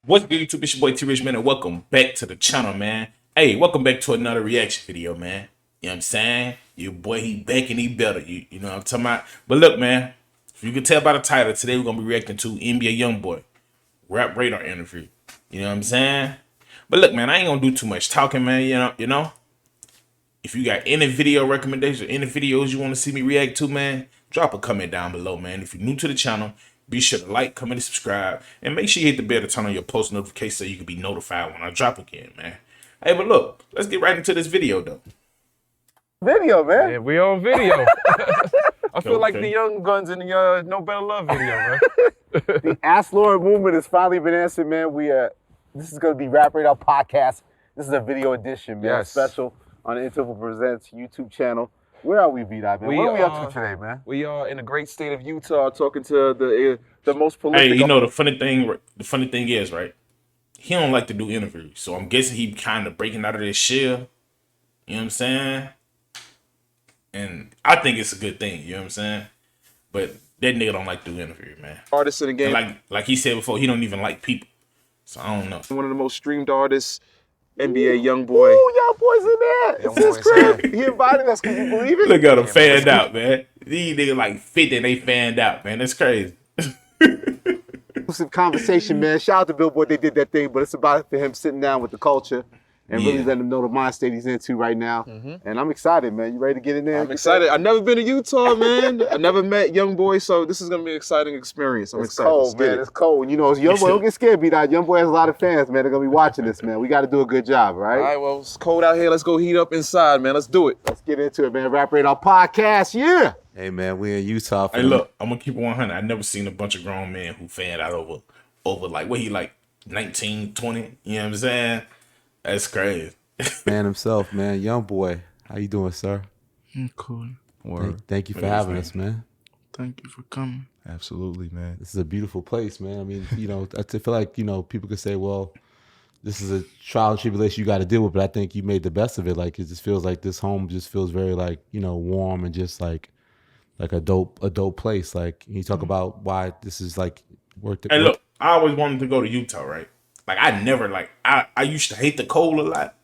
What's good, YouTube? It's your boy T-Rich, man, and welcome back to the channel, man. Hey, welcome back to another reaction video, man. You know what I'm saying? Your boy, he back and he better. You know what I'm talking about? But look, man, if you can tell by the title, today we're going to be reacting to NBA Youngboy Rap Radar interview. You know what I'm saying? But look, man, I ain't going to do too much talking, man. You know? If you got any video recommendations or any videos you want to see me react to, man, drop a comment down below, man. If you're new to the channel, be sure to like, comment, and subscribe. And make sure you hit the bell to turn on your post notifications so you can be notified when I drop again, man. Hey, but look, let's get right into this video, though. Video, man. Yeah, we on video. I feel like the Young Guns in the No Better Love video, man. The Ask Lord movement has finally been answered, man. This is going to be Rap Radar Podcast. This is a video edition, man. Yes. Special on the Interval Presents YouTube channel. Where are we, V-Dot, man? What are we up to today, man? We are in the great state of Utah talking to the most prolific. Hey, you know, the funny thing is, right? He don't like to do interviews. So I'm guessing he kind of breaking out of this shell. You know what I'm saying? And I think it's a good thing, you know what I'm saying? But that nigga don't like to do interviews, man. Artists in the game. And like he said before, he don't even like people. So I don't know. One of the most streamed artists, NBA Youngboy. Ooh, y'all boys in there. It's his crib. He invited us, can you believe it? Look at him fanned out, man. These niggas like 50 and they fanned out, man. That's crazy. Some conversation, man. Shout out to Billboard, they did that thing, but it's about for him sitting down with the culture and really letting him know the mind state he's into right now. And I'm excited, man. You ready to get in there? I'm excited. I've never been to Utah, man. I never met Youngboy, so this is gonna be an exciting experience. I'm excited. Cold, man. It's cold. You know, Youngboy, don't get scared, B-Dot. Youngboy has a lot of fans, man. They're gonna be watching this, man. We got to do a good job, right? All right, well, it's cold out here. Let's go heat up inside, man. Let's do it. Let's get into it, man. Rap Radar Podcast, yeah. Hey man, we in Utah. Hey, look, I'm gonna keep it 100. I never seen a bunch of grown men who fanned out over like what he like 19, 20. You know what I'm saying? That's crazy. Man himself, man. Youngboy. How you doing, sir? I'm cool. Thank you for having us, man. Thank you for coming. Absolutely, man. This is a beautiful place, man. I mean, you know, I feel like, you know, people could say, well, this is a trial and tribulation you got to deal with, but I think you made the best of it. Like, it just feels like this home just feels very, like, you know, warm and just like a dope place. Like, you talk about why this is like worth it. Hey, look, I always wanted to go to Utah, right? Like, I never, like, I used to hate the cold a lot.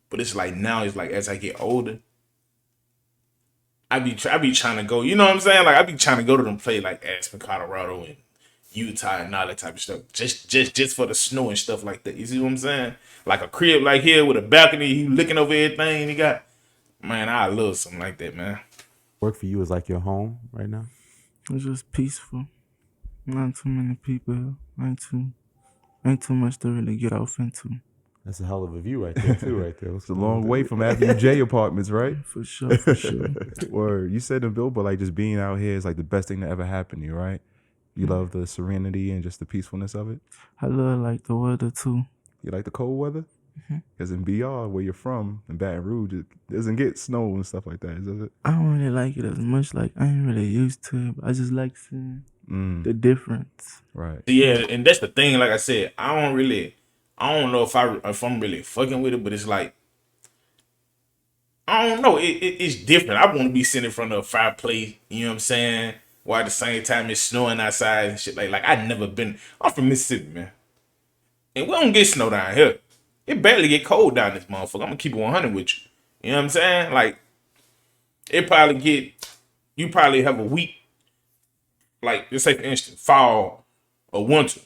But it's like now, it's like as I get older, I be trying to go. You know what I'm saying? Like I be trying to go to them play like Aspen, Colorado, and Utah and all that type of stuff. Just for the snow and stuff like that. You see what I'm saying? Like a crib like here with a balcony, you looking over everything. You got, man, I love something like that, man. Work for you is like your home right now. It's just peaceful. Not too many people. Ain't too much to really get off into. That's a hell of a view right there, too, right there. It's a long way from Avenue J apartments, right? For sure, for sure. Word. You said in Billboard, like just being out here is like the best thing that ever happened to you, right? You love the serenity and just the peacefulness of it. I love like the weather too. You like the cold weather? Because in BR, where you're from, in Baton Rouge, it doesn't get snow and stuff like that, does it? I don't really like it as much. Like I ain't really used to it. But I just like seeing the difference. Right. Yeah, and that's the thing. Like I said, I don't know if I'm really fucking with it, but it's like, I don't know. It's different. I want to be sitting in front of a fireplace, you know what I'm saying? While at the same time it's snowing outside and shit. Like I never been. I'm from Mississippi, man. And we don't get snow down here. It barely get cold down this motherfucker. I'm going to keep it 100 with you. You know what I'm saying? Like, you probably have a week, like, let's say for instance, fall or winter.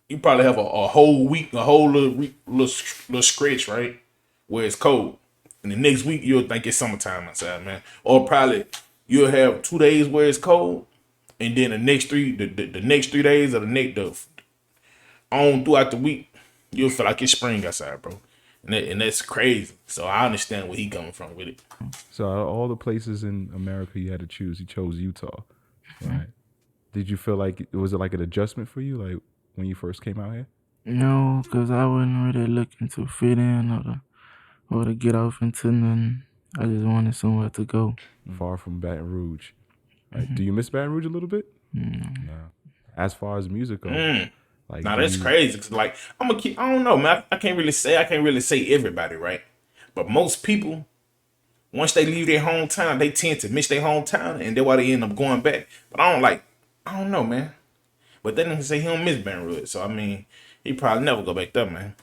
You probably have a whole week, a whole little stretch, right? Where it's cold. And the next week, you'll think it's summertime outside, man. Or probably you'll have 2 days where it's cold. And then the next 3 days of on throughout the week, you'll feel like it's spring outside, bro. And that's crazy. So I understand where he coming from with it. So out of all the places in America you had to choose, you chose Utah, right? Did you feel like, was it like an adjustment for you, like when you first came out here? No, because I wasn't really looking to fit in or to get off into nothing. I just wanted somewhere to go. Far from Baton Rouge. Right? Do you miss Baton Rouge a little bit? No. As far as music goes. Like, now that's crazy. Cause like I don't know, man. I can't really say everybody, right? But most people, once they leave their hometown, they tend to miss their hometown, and that's why they end up going back. But I don't know, man. But then they say he don't miss Baton Rouge. So I mean, he probably never go back there, man.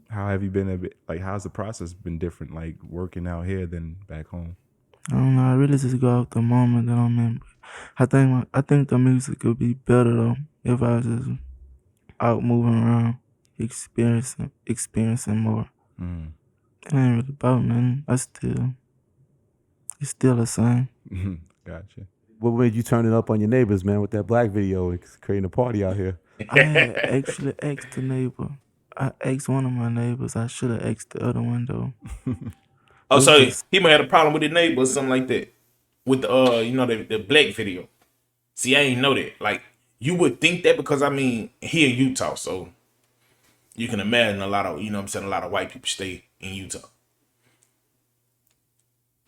How have you been like? How's the process been different, like working out here than back home? I don't know. I really just go out the moment that I'm in. I think the music could be better though if I was just out moving around, experiencing more. Mm. It ain't really about nothing. It's still the same. Gotcha. What made you turn it up on your neighbors, man, with that black video? It's creating a party out here. I had actually asked the neighbor. I asked one of my neighbors. I should have asked the other one though. Oh, so It's he might have a problem with his neighbor or something like that. With the you know, the black video. See, I ain't know that. Like, you would think that because I mean, he in Utah, so you can imagine a lot of, you know what I'm saying, a lot of white people stay in Utah.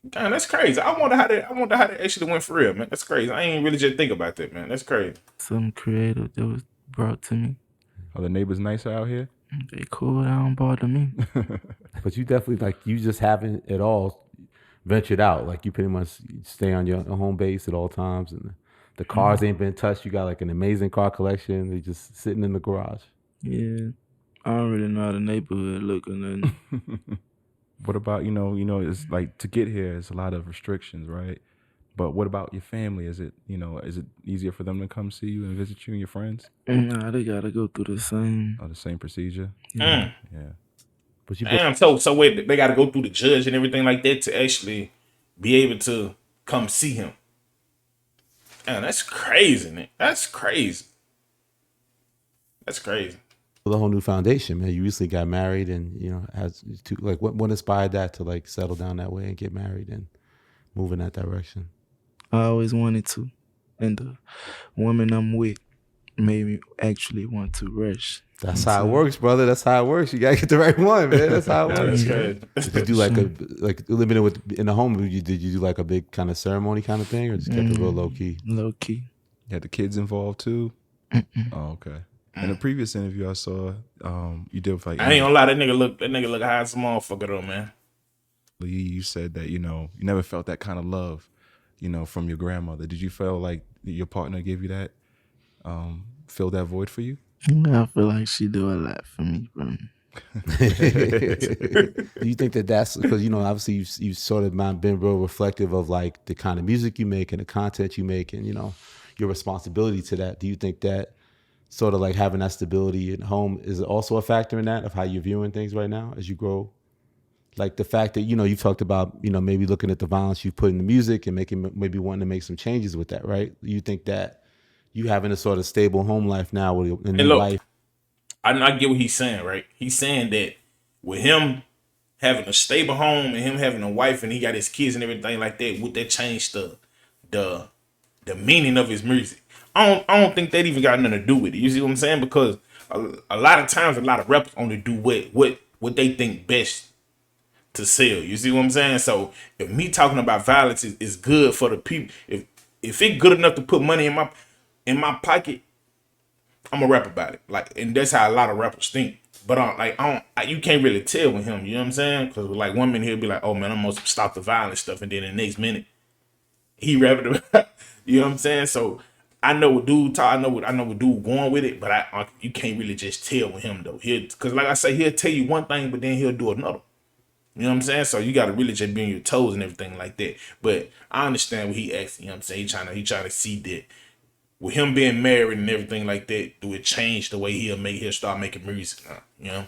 Damn, that's crazy. I wonder how that actually went for real, man. That's crazy. I ain't really just think about that, man. That's crazy. something creative that was brought to me. Are the neighbors nicer out here? They cool. They don't bother me. But you definitely, like, you just haven't at all ventured out. Like, you pretty much stay on your home base at all times, and the cars ain't been touched. You got like an amazing car collection. They just sitting in the garage. Yeah. I don't really know how the neighborhood look or nothing. What about, you know, it's like to get here, it's a lot of restrictions, right? But what about your family? Is it easier for them to come see you and visit you and your friends? Nah, they gotta go through the same. Or the same procedure? Mm. Yeah. But you Damn, so wait, they got to go through the judge and everything like that to actually be able to come see him. Damn, that's crazy, man. That's crazy. That's crazy. build a whole new foundation, man. You recently got married, and has two. Like, what inspired that to like settle down that way and get married and move in that direction? I always wanted to, and the woman I'm with made me actually want to rush. That's how it works, brother. That's how it works. You gotta get the right one, man. That's how it works. That's Did you do like living it in the home? Did you do like a big kind of ceremony kind of thing, or just kept it real low key? Low key. You had the kids involved too? Oh, okay. In the previous interview I saw, you did with like I ain't gonna lie, that nigga look high as a motherfucker though, man. you said that, you never felt that kind of love, from your grandmother. Did you feel like your partner gave you that, fill that void for you? I feel like she do a lot for me, bro. Do you think that's because obviously you've sort of been real reflective of like the kind of music you make and the content you make and your responsibility to that? Do you think that sort of like having that stability at home is also a factor in that, of how you're viewing things right now as you grow? Like the fact that you talked about maybe looking at the violence you put in the music and maybe wanting to make some changes with that, right? You think that you having a sort of stable home life now with a new life? I get what he's saying, right? He's saying that with him having a stable home and him having a wife and he got his kids and everything like that, would that change the meaning of his music? I don't think that even got nothing to do with it. You see what I'm saying? Because a lot of times, a lot of rappers only do what they think best to sell. You see what I'm saying? So if me talking about violence is good for the people, if it good enough to put money in my pocket, I'm gonna rap about it. Like, and that's how a lot of rappers think. But you can't really tell with him. You know what I'm saying? Because like 1 minute he'll be like, "Oh man, I'm gonna stop the violence stuff," and then the next minute he rapping about. You know what I'm saying? So I know what dude talk. I know what dude going with it. But you can't really just tell with him though. Because like I say, he'll tell you one thing, but then he'll do another. You know what I'm saying? So you got to really just be on your toes and everything like that. But I understand what he asked. You know what I'm saying? He trying to see that with him being married and everything like that, do it change the way he'll start making music now?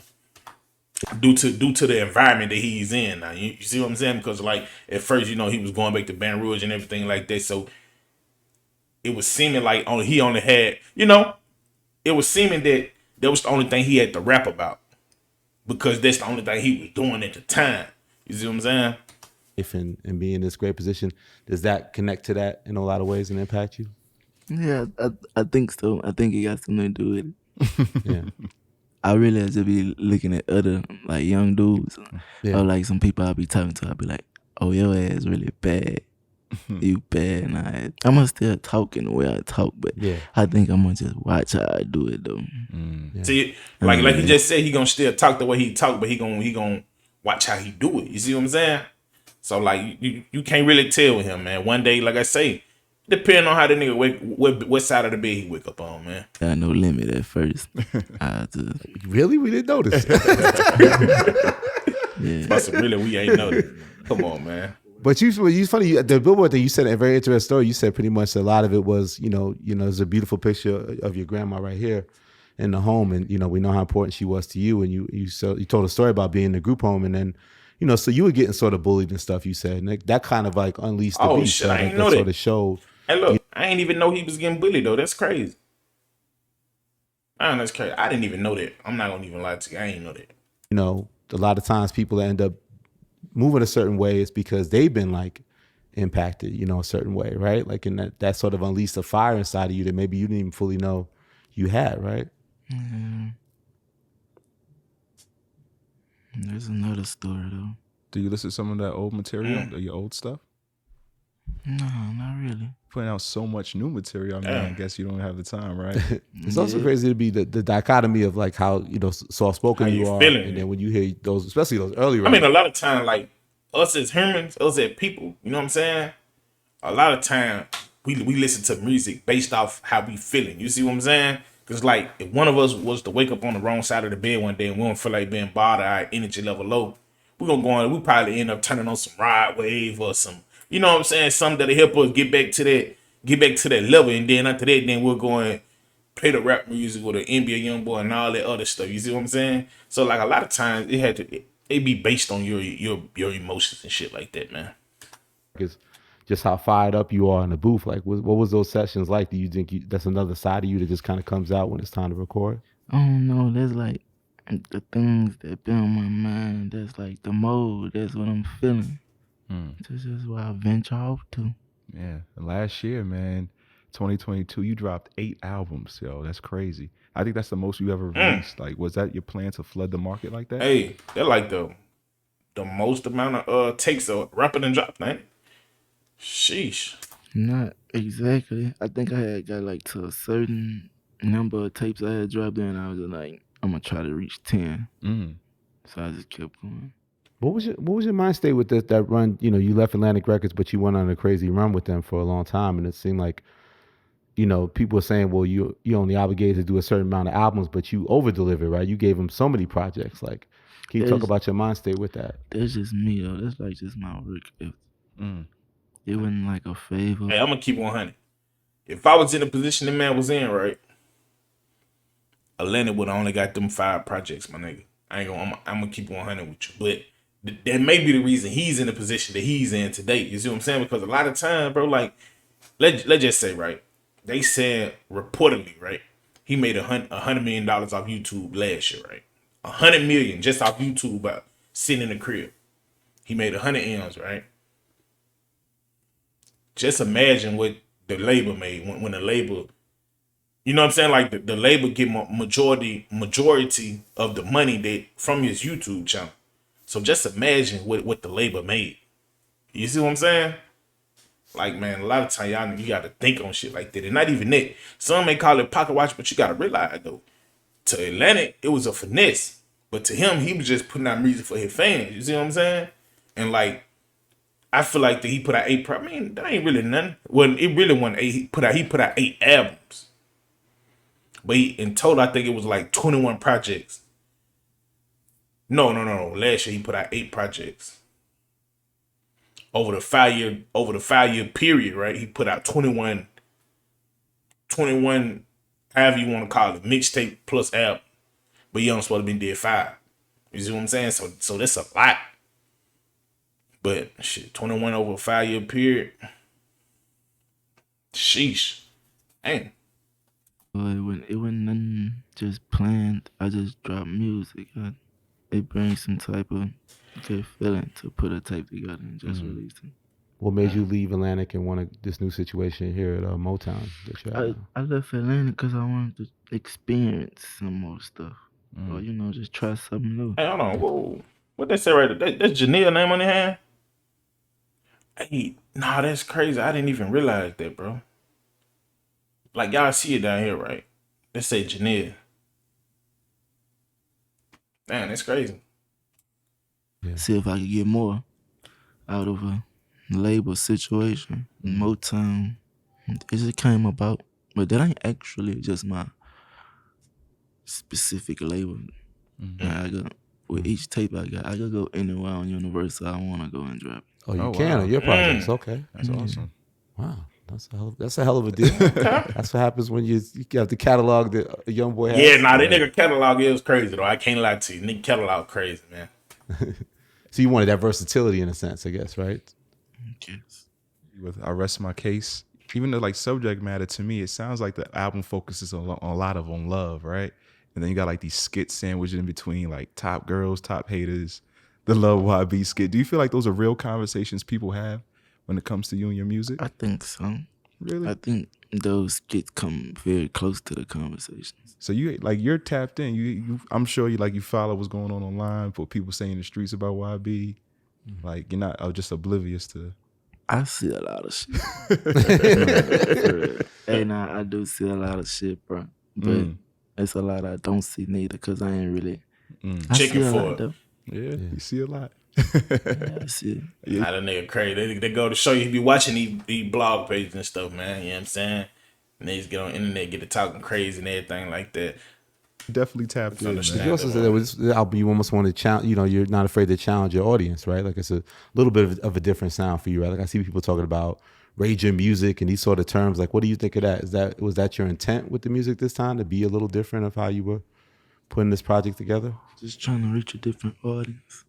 Due to the environment that he's in now. You see what I'm saying? Because like at first, he was going back to Baton Rouge and everything like that. So it was seeming like he only had, it was seeming that was the only thing he had to rap about. Because that's the only thing he was doing at the time. You see what I'm saying? If and be in this great position, does that connect to that in a lot of ways and impact you? Yeah, I think so. I think it got something to do with it. Yeah. I really have to be looking at other like young dudes or like some people I'll be talking to. I'll be like, "Oh, your ass really bad. You bad." And I'm still talking the way I talk, but I think I'm gonna just watch how I do it though. Yeah. See, like he just said, he gonna still talk the way he talk, but he gonna watch how he do it. You see what I'm saying? So like you can't really tell with him, man. One day, like I say, Depending on how the nigga what side of the bed he wake up on, man. Got no limit at first. I just Really? We didn't notice. Really, we ain't know that. Come on, man. But you funny. The Billboard thing you said, a very interesting story. You said pretty much a lot of it was, there's a beautiful picture of your grandma right here in the home, and we know how important she was to you. And you told a story about being in the group home, and then so you were getting sort of bullied and stuff. You said, and that kind of like unleashed the beast. Shit, I ain't know that that. Sort of showed. Hey, look, I ain't even know he was getting bullied though. That's crazy. Man, that's crazy. I didn't even know that. I'm not gonna even lie to you. I ain't know that. A lot of times people end up moving a certain way is because they've been like impacted, a certain way, right? Like in that sort of unleashed a fire inside of you that maybe you didn't even fully know you had, right? Mm-hmm. There's another story though. Do you listen to some of that old material, your old stuff? No, not really. Putting out so much new material, I mean, I guess you don't have the time, right? It's also crazy to be the dichotomy of like how soft spoken you are, feeling and then when you hear those, especially those early. I mean, a lot of time, like us as humans, us as people, you know what I'm saying? A lot of time we listen to music based off how we feeling. You see what I'm saying? Because like if one of us was to wake up on the wrong side of the bed one day and we don't feel like being bothered, our energy level low, we're gonna go on. We probably end up turning on some Ride Wave or some, you know what I'm saying, something that'll help us get back to that level. And then after that, then we're going play the rap music with the NBA Youngboy and all that other stuff. You see what I'm saying? So like a lot of times it be based on your emotions and shit like that, man. It's just how fired up you are in the booth. Like, what was those sessions like? Do you think that's another side of you that just kind of comes out when it's time to record? I don't know. There's like the things that been on my mind. That's like the mode. That's what I'm feeling. This is what I venture off to. Yeah. And last year, man, 2022, you dropped 8 albums, yo. That's crazy. I think that's the most you ever released. Like, was that your plan to flood the market like that? Hey, they're like the most amount of takes of rapping and dropping, ain't it? Sheesh. Not exactly. I think I had got like to a certain number of tapes I had dropped in. I was like, I'm gonna try to reach 10. So I just kept going. What was your mind state with that run? You left Atlantic Records, but you went on a crazy run with them for a long time, and it seemed like, people were saying, well, you only obligated to do a certain amount of albums, but you over delivered, right? You gave them so many projects. Like, can you talk about your mind state with that? That's just me though. That's like just my work ethic. It wasn't like a favor. Hey, I'm gonna keep 100. If I was in the position the man was in, right, Atlantic would have only got them 5 projects, my nigga. I'm gonna keep 100 with you, but that may be the reason he's in the position that he's in today. You see what I'm saying? Because a lot of time, bro, like let's just say, right, they said reportedly, right, he made $100 million off YouTube last year, right? 100 million just off YouTube by sitting in the crib. He made 100 M's, right? Just imagine what the label made when the label, you know what I'm saying? Like the label get majority of the money that from his YouTube channel. So just imagine what the label made. You see what I'm saying? Like, man, a lot of time you got to think on shit like that. And not even that. Some may call it pocket watch, but you got to realize, though, to Atlantic, it was a finesse. But to him, he was just putting out music for his fans. You see what I'm saying? And, like, I feel like that he put out 8 I mean, that ain't really nothing. Well, it really wasn't 8. He put out 8 albums. But in total, I think it was like 21 projects. No. Last year he put out 8 projects. Over the 5-year period, right? He put out 21, however you want to call it, mixtape plus album. But he only supposed to be did 5. You see what I'm saying? So that's a lot. But shit, 21 over a 5-year period. Sheesh. Dang. Well, it wasn't nothing just planned. I just dropped music. It brings some type of good feeling to put a tape together and just release it. What made you leave Atlantic and want this new situation here at Motown that you're at? I left Atlanta because I wanted to experience some more stuff. Or, just try something new. Hey, hold on. Whoa. What they say right there? That's Janelle name on their hand? Hey, nah, that's crazy. I didn't even realize that, bro. Like, y'all see it down here, right? They say Janelle. Damn, that's crazy. Yeah. See if I could get more out of a label situation. Motown It just came about, but that ain't actually just my specific label. Like, I got with each tape I could go anywhere on Universal I want to go and drop. Oh, you Oh, can wow. on your projects. Okay. That's awesome. Wow. That's a hell of a deal. That's what happens when you have the catalog that a young boy has. Yeah, nah, that nigga catalog is crazy though. I can't lie to you. Nigga catalog crazy, man. So you wanted that versatility in a sense, I guess, right? Yes. With I Rest My Case, even though like subject matter to me, it sounds like the album focuses on a lot of love, right? And then you got like these skits sandwiched in between, like top girls, top haters, the Love YB skit. Do you feel like those are real conversations people have when it comes to you and your music? I think so. Really? I think those skits come very close to the conversations. So you're tapped in. You I'm sure you follow what's going on online, what people say in the streets about YB. Like you're not just oblivious to. I see a lot of shit. For real. Hey, nah, I do see a lot of shit, bro. But it's a lot I don't see neither, cause I ain't really Checking see a for lot, it. though. Yeah, you see a lot. Yeah, I see it. Nah, that nigga crazy. They go to show you, he be watching these blog pages and stuff, man. You know what I'm saying? And they just get on the internet, get to talking crazy and everything like that. Definitely tapped in, understand. man. You also said that with this album, you almost want to challenge. You know, you're not afraid to challenge your audience, right? Like it's a little bit of a different sound for you, right? Like I see people talking about raging music and these sort of terms. Like, what do you think of that? Was that your intent with the music this time, to be a little different of how you were putting this project together? Just trying to reach a different audience.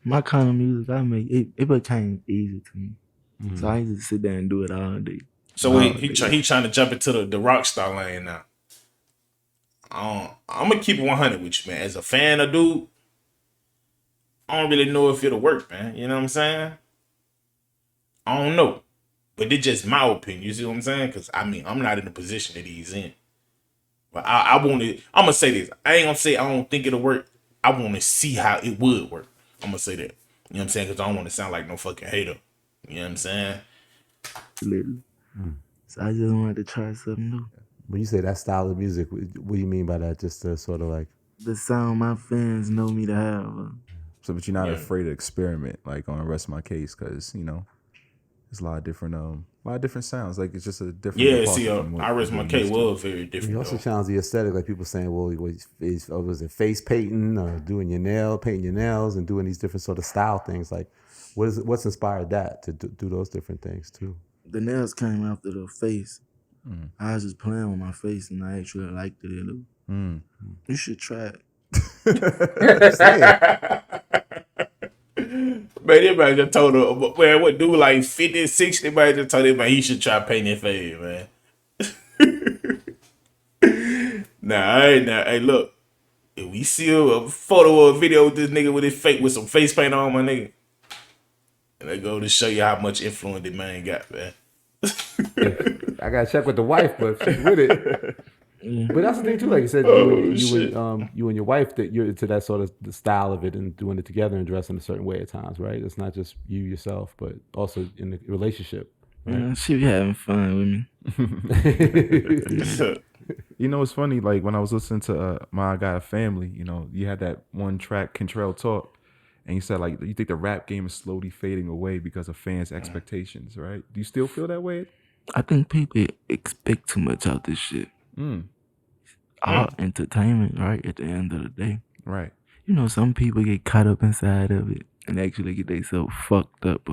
My kind of music I make, it became easy to me. So I used to sit there and do it all day. So he trying to jump into the rock star lane now. I'm gonna keep it 100 with you, man. As a fan of dude, I don't really know if it'll work, man. You know what I'm saying? I don't know, but it's just my opinion. You see what I'm saying? Because I mean, I'm not in the position that he's in. But I want to. I'm gonna say this. I ain't gonna say I don't think it'll work. I want to see how it would work. I'm gonna say that. You know what I'm saying? Because I don't want to sound like no fucking hater. You know what I'm saying? Literally. So I just wanted to try something new. When you say that style of music, what do you mean by that? Just to sort of like The sound my fans know me to have. So, but you're not afraid to experiment, like on Rest My Case, because there's a lot of different sounds. Like it's just a different. Yeah. departure See, from what I Rest My you're Case used to. was very different. you also though. challenge the aesthetic, like people saying, well, was it face painting or doing painting your nails and doing these different sort of style things? Like, what's inspired that to do those different things too? The nails came after the face. I was just playing with my face and I actually liked it. You should try it. Man, everybody just told her, man, what dude like 50, 60, everybody just told him, man, he should try painting his face, man. Hey, look, if we see a photo or a video with this nigga with his face, with some face paint on, my nigga, and I go to show you how much influence the man got, man. I gotta check with the wife, but she's with it. But that's the thing too. Like you said, you and your wife, that you're into that sort of the style of it and doing it together and dressing a certain way at times, right? It's not just you yourself, but also in the relationship. Right? She be having fun with me. It's funny. Like when I was listening to My God Family, you had that one track, Contrail Talk, and you said like you think the rap game is slowly fading away because of fans' expectations, right? Do you still feel that way? I think people expect too much out this shit. All entertainment, right? At the end of the day, Right. Some people get caught up inside of it and actually get themselves fucked up.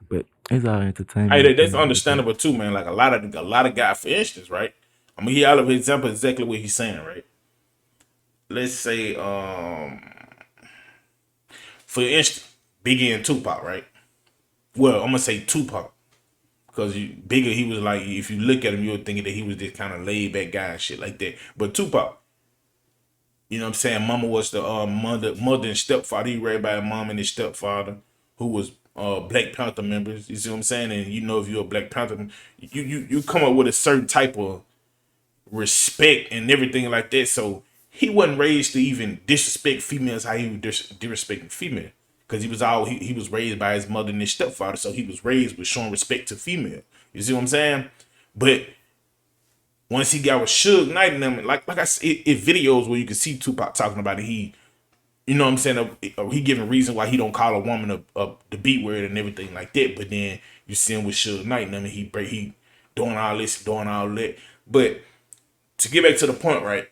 But it's all entertainment. Hey, that's understandable too, man. Like a lot of guys, for instance, right? I'm gonna hear all of his example exactly what he's saying, right? Let's say, for instance, Biggie and Tupac, right? Well, I'm gonna say Tupac. Because Biggie, he was like, if you look at him, you would think that he was this kind of laid back guy and shit like that. But Tupac, you know what I'm saying? Mama was the mother and stepfather. He raised by his mom and his stepfather, who was Black Panther members. You see what I'm saying? And if you're a Black Panther, you come up with a certain type of respect and everything like that. So he wasn't raised to even disrespect females how he was disrespecting female. Because he was raised by his mother and his stepfather, so he was raised with showing respect to female. You see what I'm saying? But once he got with Suge Knight and them, like I said, it videos where you can see Tupac talking about it. He, you know what I'm saying? He giving reason why he don't call a woman the B word and everything like that. But then you see him with Suge Knight and them, and he doing all this, doing all that. But to get back to the point, right?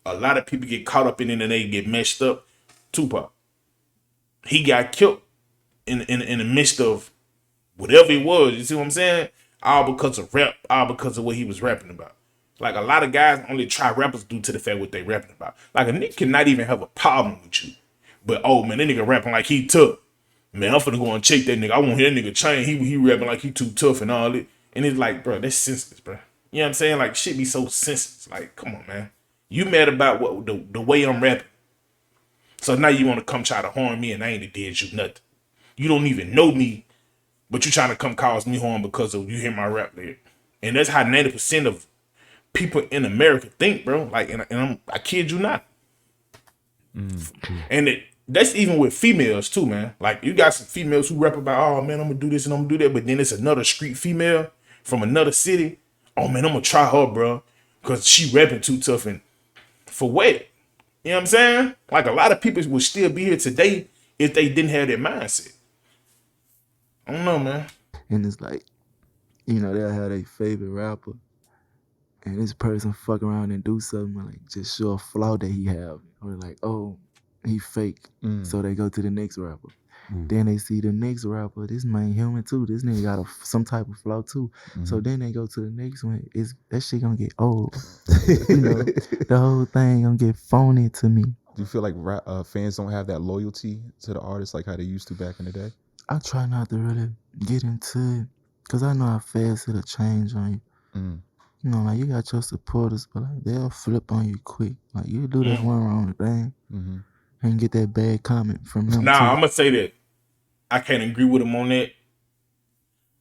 A lot of people get caught up in it and they get messed up. Tupac, he got killed in the midst of whatever it was. You see what I'm saying? All because of rap, all because of what he was rapping about. Like, a lot of guys only try rappers due to the fact what they rapping about. Like, a nigga cannot even have a problem with you. But, oh man, that nigga rapping like he tough. Man, I'm finna go and check that nigga. I want to hear that nigga chain. He rapping like he too tough and all that. And it's like, bro, that's senseless, bro. You know what I'm saying? Like, shit be so senseless. Like, come on, man. You mad about what the way I'm rapping. So now you want to come try to harm me and I ain't did you nothing. You don't even know me, but you trying to come cause me harm because of you hear my rap lyric. And that's how 90% of people in America think, bro. Like, and I kid you not. And that's even with females too, man. Like, you got some females who rap about, oh man, I'm gonna do this and I'm gonna do that, but then it's another street female from another city. Oh man, I'm gonna try her, bro, because she rapping too tough. And for what? You know what I'm saying? Like, a lot of people would still be here today if they didn't have that mindset. I don't know, man. And it's like, you know, they'll have their favorite rapper, and this person fuck around and do something like just show a flaw that he have, or like, oh, he fake, so they go to the next rapper. Then they see the next rapper, this man human too. This nigga got some type of flaw too. So then they go to the next one. That shit gonna get old. You know, the whole thing gonna get phony to me. Do you feel like fans don't have that loyalty to the artist like how they used to back in the day? I try not to really get into it, cause I know how fast it'll change on you. You know, like, you got your supporters, but like, they'll flip on you quick. Like, you do that one wrong thing and get that bad comment from them. Nah, too. I'm gonna say that I can't agree with him on that.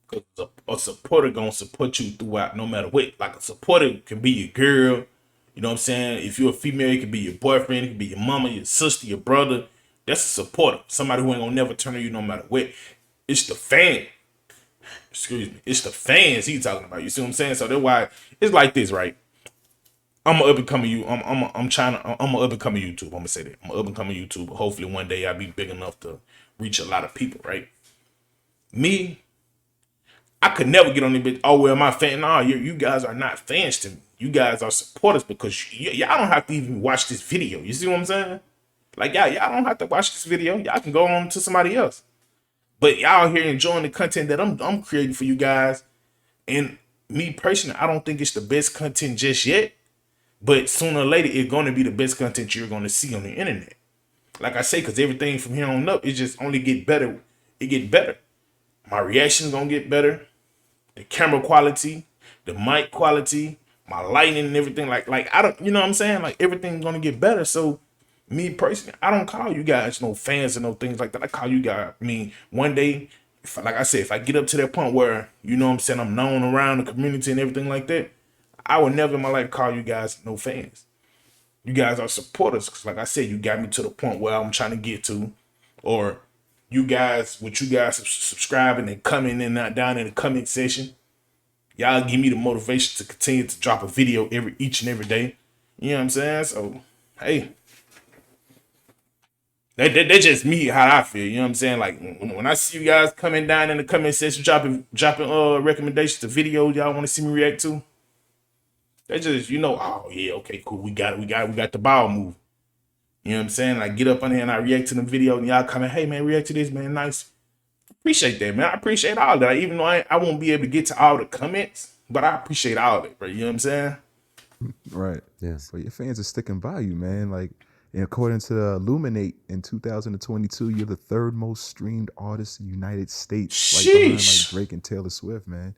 Cause a supporter gonna support you throughout, no matter what. Like, a supporter can be your girl. You know what I'm saying? If you're a female, it could be your boyfriend, it could be your mama, your sister, your brother. That's a supporter. Somebody who ain't gonna never turn on you no matter what. It's the fan. Excuse me. It's the fans he talking about. You see what I'm saying? So that's why it's like this, right? I'm an up and coming you. I'm an up and coming YouTuber. I'm gonna say that. I'm an up and coming YouTuber. Hopefully one day I'll be big enough to reach a lot of people, right? Me, I could never get on the bitch. Oh well, my fan. Nah, you guys are not fans to me. You guys are supporters because y'all don't have to even watch this video. You see what I'm saying? Like, y'all don't have to watch this video. Y'all can go on to somebody else. But y'all here enjoying the content that I'm creating for you guys. And me personally, I don't think it's the best content just yet. But sooner or later, it's going to be the best content you're going to see on the internet. Like I say, because everything from here on up, it just only get better. It get better. My reaction's going to get better. The camera quality, the mic quality, my lighting and everything. Like I don't, you know what I'm saying? Like, everything's going to get better. So me personally, I don't call you guys no fans and no things like that. I call you guys, I mean, one day, like I said, if I get up to that point where, you know what I'm saying, I'm known around the community and everything like that, I would never in my life call you guys no fans. You guys are supporters. Because like I said, you got me to the point where I'm trying to get to. Or you guys subscribing and coming in down in the comment section. Y'all give me the motivation to continue to drop a video each and every day. You know what I'm saying? So, hey. That's just me, how I feel. You know what I'm saying? Like, when I see you guys coming down in the comment section, dropping recommendations to videos y'all want to see me react to, that's just, you know, oh yeah, okay, cool. We got the ball move. You know what I'm saying? I get up on here and I react to the video and y'all comment, hey man, react to this, man. Nice. Appreciate that, man. I appreciate all that. Even though I won't be able to get to all the comments, but I appreciate all of it, bro. You know what I'm saying? Right. Yeah. But your fans are sticking by you, man. Like, and according to the Illuminate in 2022, you're the third most streamed artist in the United States. Like, behind like Drake and Taylor Swift, man.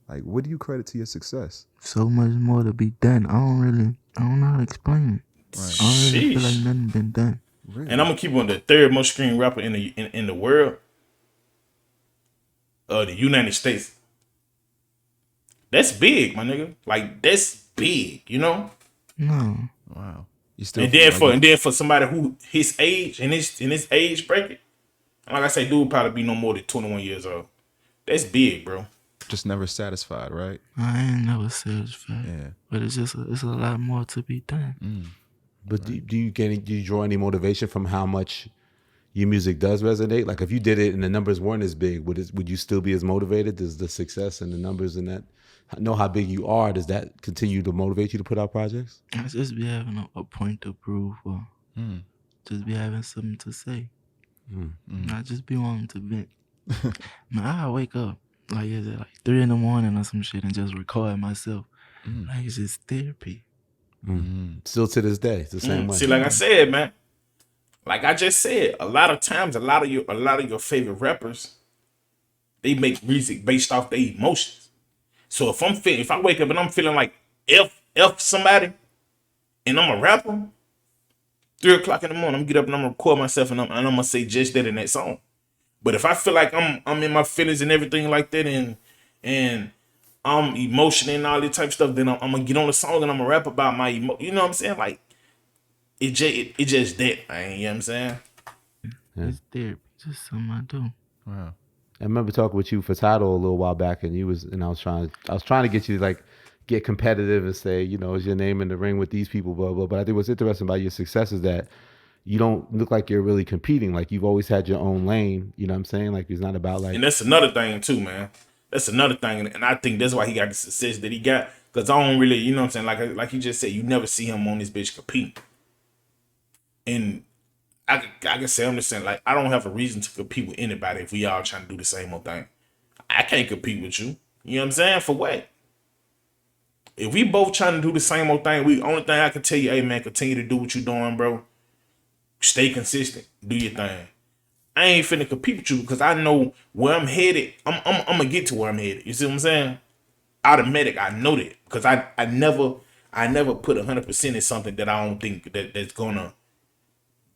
Like, what do you credit to your success? So much more to be done. I don't know how to explain it. Right. I don't really feel like nothing been done. Really? And I'm gonna keep on the third most streamed rapper in the world. The United States. That's big, my nigga. Like, that's big, you know? No. Wow. You still And then for somebody who his age in his age bracket, like I say, dude probably be no more than 21 years old. That's big, bro. just never satisfied, right? I ain't never satisfied. Yeah. But it's a lot more to be done. But do you draw any motivation from how much your music does resonate? Like if you did it and the numbers weren't as big, would you still be as motivated? Does the success and the numbers and that know how big you are? Does that continue to motivate you to put out projects? I just be having a point to prove or just be having something to say. I just be wanting to vent. Man, I wake up like is it like 3 in the morning or some shit and just record myself. Like it's just therapy. Still to this day, it's the same way. See, like I said, man, like I just said, a lot of times, a lot of your favorite rappers, they make music based off their emotions. So if I wake up and I'm feeling like F somebody, and I'm a rapper, 3 o'clock in the morning, I'm gonna get up and I'm gonna record myself and I'm gonna say just that in that song. But if I feel like I'm in my feelings and everything like that, and I'm emotional and all that type of stuff, then I'm gonna get on the song and I'm gonna rap about my you know what I'm saying? Like it just that, man, you know what I'm saying? It's therapy. Just something I do. Wow. I remember talking with you for Tidal a little while back, and I was trying to get you to like get competitive and say, you know, is your name in the ring with these people, blah blah. But I think what's interesting about your success is that you don't look like you're really competing. Like you've always had your own lane. You know what I'm saying? Like it's not about like. And that's another thing too, man. That's another thing, and I think that's why he got the success that he got. Cause I don't really, you know what I'm saying? Like you just said, you never see him on this bitch compete. And I can say, I'm just saying, like, I don't have a reason to compete with anybody if we all trying to do the same old thing. I can't compete with you. You know what I'm saying? For what? If we both trying to do the same old thing, only thing I can tell you, hey man, continue to do what you doing, bro. Stay consistent. Do your thing. I ain't finna compete with you because I know where I'm headed. I'm gonna get to where I'm headed. You see what I'm saying? Automatic, I know that because I never put 100% in something that I don't think that's gonna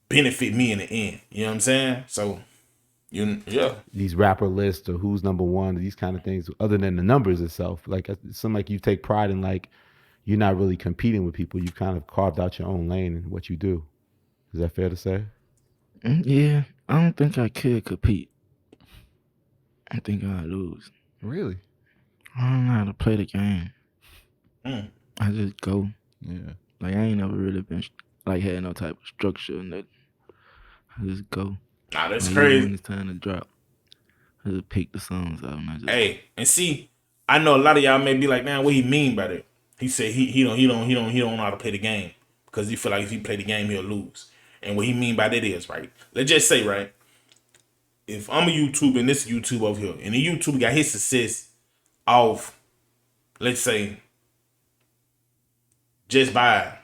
benefit me in the end. You know what I'm saying? So, yeah. These rapper lists or who's number one, these kind of things, other than the numbers itself. Like it's something like you take pride in, like you're not really competing with people. You've kind of carved out your own lane in what you do. Is that fair to say? Yeah, I don't think I could compete. I think I'd lose. Really? I don't know how to play the game. I just go. Yeah. Like I ain't never really been like had no type of structure and that. I just go. Nah, that's When crazy. it's time to drop, I just pick the songs out and I just. Hey, and see, I know a lot of y'all may be like, man, what he mean by that? He said he don't know how to play the game because he feel like if he play the game he'll lose. And what he mean by that is, right? Let's just say, right, if I'm a YouTuber and this YouTube over here, and the YouTube got his success off, let's say, just by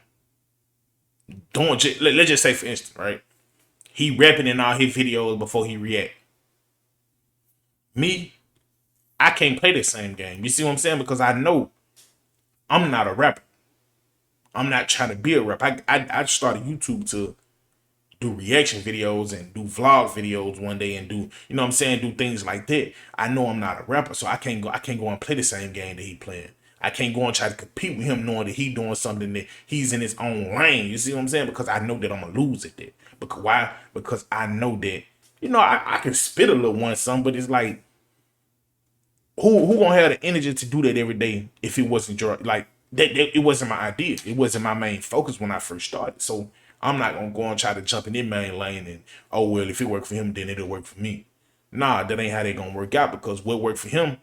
doing, let's just say for instance, right, he rapping in all his videos before he react. Me, I can't play the same game. You see what I'm saying? Because I know I'm not a rapper. I'm not trying to be a rapper. I started YouTube to do reaction videos and do vlog videos one day and do, you know what I'm saying, do things like that. I know I'm not a rapper, so I can't go and play the same game that he playing. I can't go and try to compete with him knowing that he doing something that he's in his own lane. You see what I'm saying? Because I know that I'm gonna lose at that. Because why? Because I know that, you know, I can spit a little one some, but it's like who gonna have the energy to do that every day if it wasn't your like that it wasn't my idea. It wasn't my main focus when I first started. So I'm not gonna go and try to jump in their main lane and, oh well, if it worked for him, then it'll work for me. Nah, that ain't how they gonna work out because what worked for him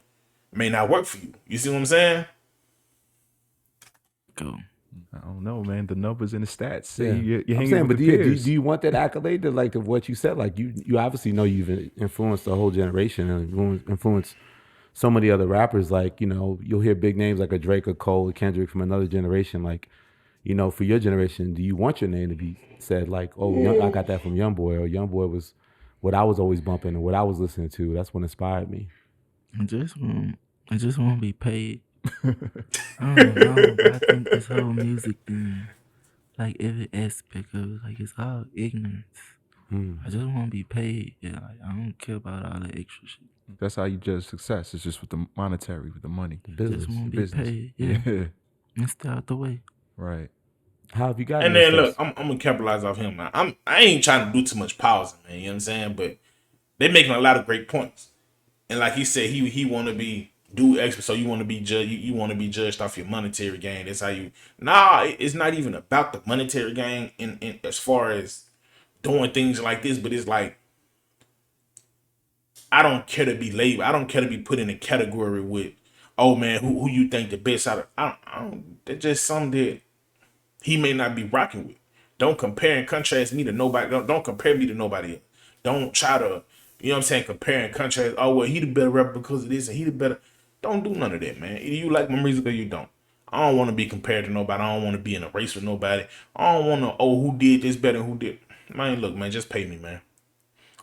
may not work for you. You see what I'm saying? Go. I don't know, man. The numbers and the stats say Yeah. you're I'm hanging saying, with but the do peers. you want that accolade to like of what you said? Like you obviously know you've influenced the whole generation and influenced so many other rappers. Like, you know, you'll hear big names like a Drake, a Cole, a Kendrick from another generation. Like, you know, for your generation, do you want your name to be said like, oh, I got that from Youngboy, or Youngboy was what I was always bumping and what I was listening to. That's what inspired me. I just want to be paid. I don't know, but I think this whole music thing, like every aspect of it, like it's all ignorance. I just want to be paid. Yeah, like, I don't care about all the extra shit. That's how you judge success. It's just with the monetary, with the money. Business. Just want to be business. paid. Yeah. Yeah. And stay out the way. Right. How have you gotten And this then look, stuff? I'm gonna capitalize off him, man. I ain't trying to do too much pausing, man. You know what I'm saying? But they making a lot of great points. And like he said, he want to be do extra, so you want to be judged. You want to be judged off your monetary gain. That's how you. Nah, it's not even about the monetary gain. In as far as doing things like this, but it's like I don't care to be labeled. I don't care to be put in a category with, oh man, who you think the best out of? I don't. That's just something that he may not be rocking with. Don't compare and contrast me to nobody. Don't compare me to nobody else. Don't try to, you know what I'm saying, compare and contrast. Oh well, he the better rapper because of this, and he the better. Don't do none of that, man. Either you like my music or you don't. I don't want to be compared to nobody. I don't want to be in a race with nobody. I don't want to, oh, who did this better than who did. Man, look, man, just pay me, man.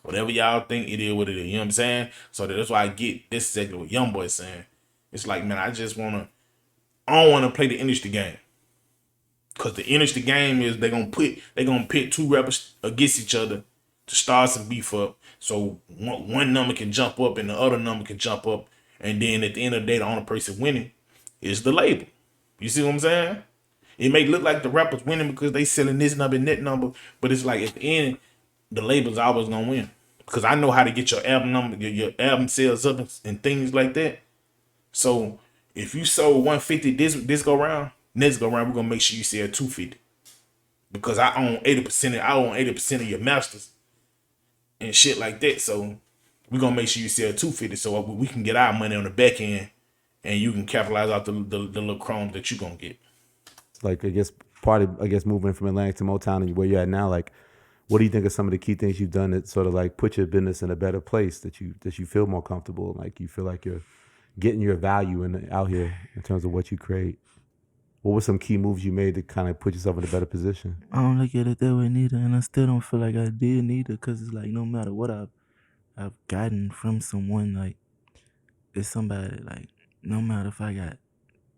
Whatever y'all think, it is what it is. You know what I'm saying? So that's why I get this exactly what Youngboy saying. It's like, man, I don't want to play the industry game. Cause the industry game is they gonna pit two rappers against each other to start some beef up. So one number can jump up and the other number can jump up. And then at the end of the day, the only person winning is the label. You see what I'm saying? It may look like the rappers winning because they selling this number and that number, but it's like at the end, the label's always gonna win. Because I know how to get your album number, your album sales up and things like that. So if you sold 150 this go round, next go round we're gonna make sure you sell 250. Because I own 80% of your masters and shit like that. So we're gonna make sure you sell 250 so we can get our money on the back end and you can capitalize off the little crumbs that you're gonna get. Like, I guess moving from Atlantic to Motown and where you're at now, like, what do you think are some of the key things you've done that sort of like put your business in a better place, that you feel more comfortable, like you feel like you're getting your value out here in terms of what you create? What were some key moves you made to kind of put yourself in a better position? I don't look at it that way neither, and I still don't feel like I did neither, because it's like no matter what I've gotten from someone, like it's somebody, like no matter if I got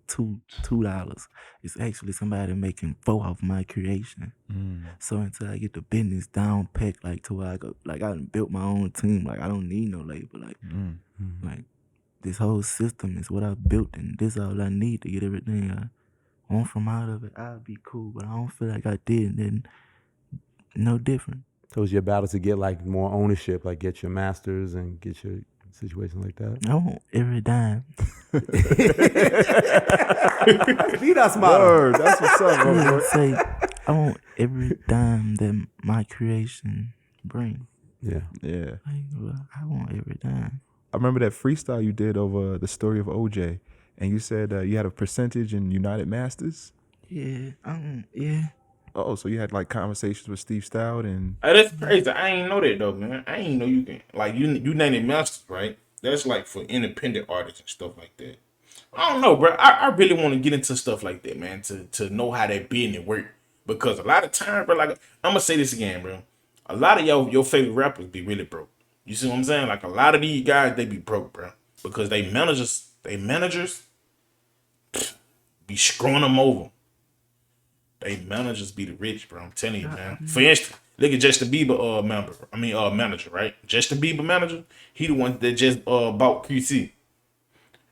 $2, it's actually somebody making $4 off my creation. So until I get the business down packed, like to where I go, like I done built my own team, like I don't need no label, like this whole system is what I built, and this is all I need to get everything I want from out of it. I'll be cool, but I don't feel like I did then no different. So it was your battle to get like more ownership, like get your masters and get your situation like that? I want every dime. Be that smart. Word, that's what's up, I bro. would say I want every dime that my creation bring. Yeah. Yeah. Like, well, I want every dime. I remember that freestyle you did over the story of OJ, and you said you had a percentage in United Masters. Yeah, yeah. Oh, so you had like conversations with Steve Stout and. Hey, that's crazy. I ain't know that though, man. I ain't know you can like you named it masters, right? That's like for independent artists and stuff like that. I don't know, bro. I really want to get into stuff like that, man. To know how that business work, because a lot of times, bro. Like I'm gonna say this again, bro. A lot of your favorite rappers be really broke. You see what I'm saying? Like a lot of these guys, they be broke, bro, because they managers be screwing them over. They managers be the rich, bro. I'm telling you, man. For instance, look at Justin Bieber manager, right? Justin Bieber manager, he the one that just bought QC.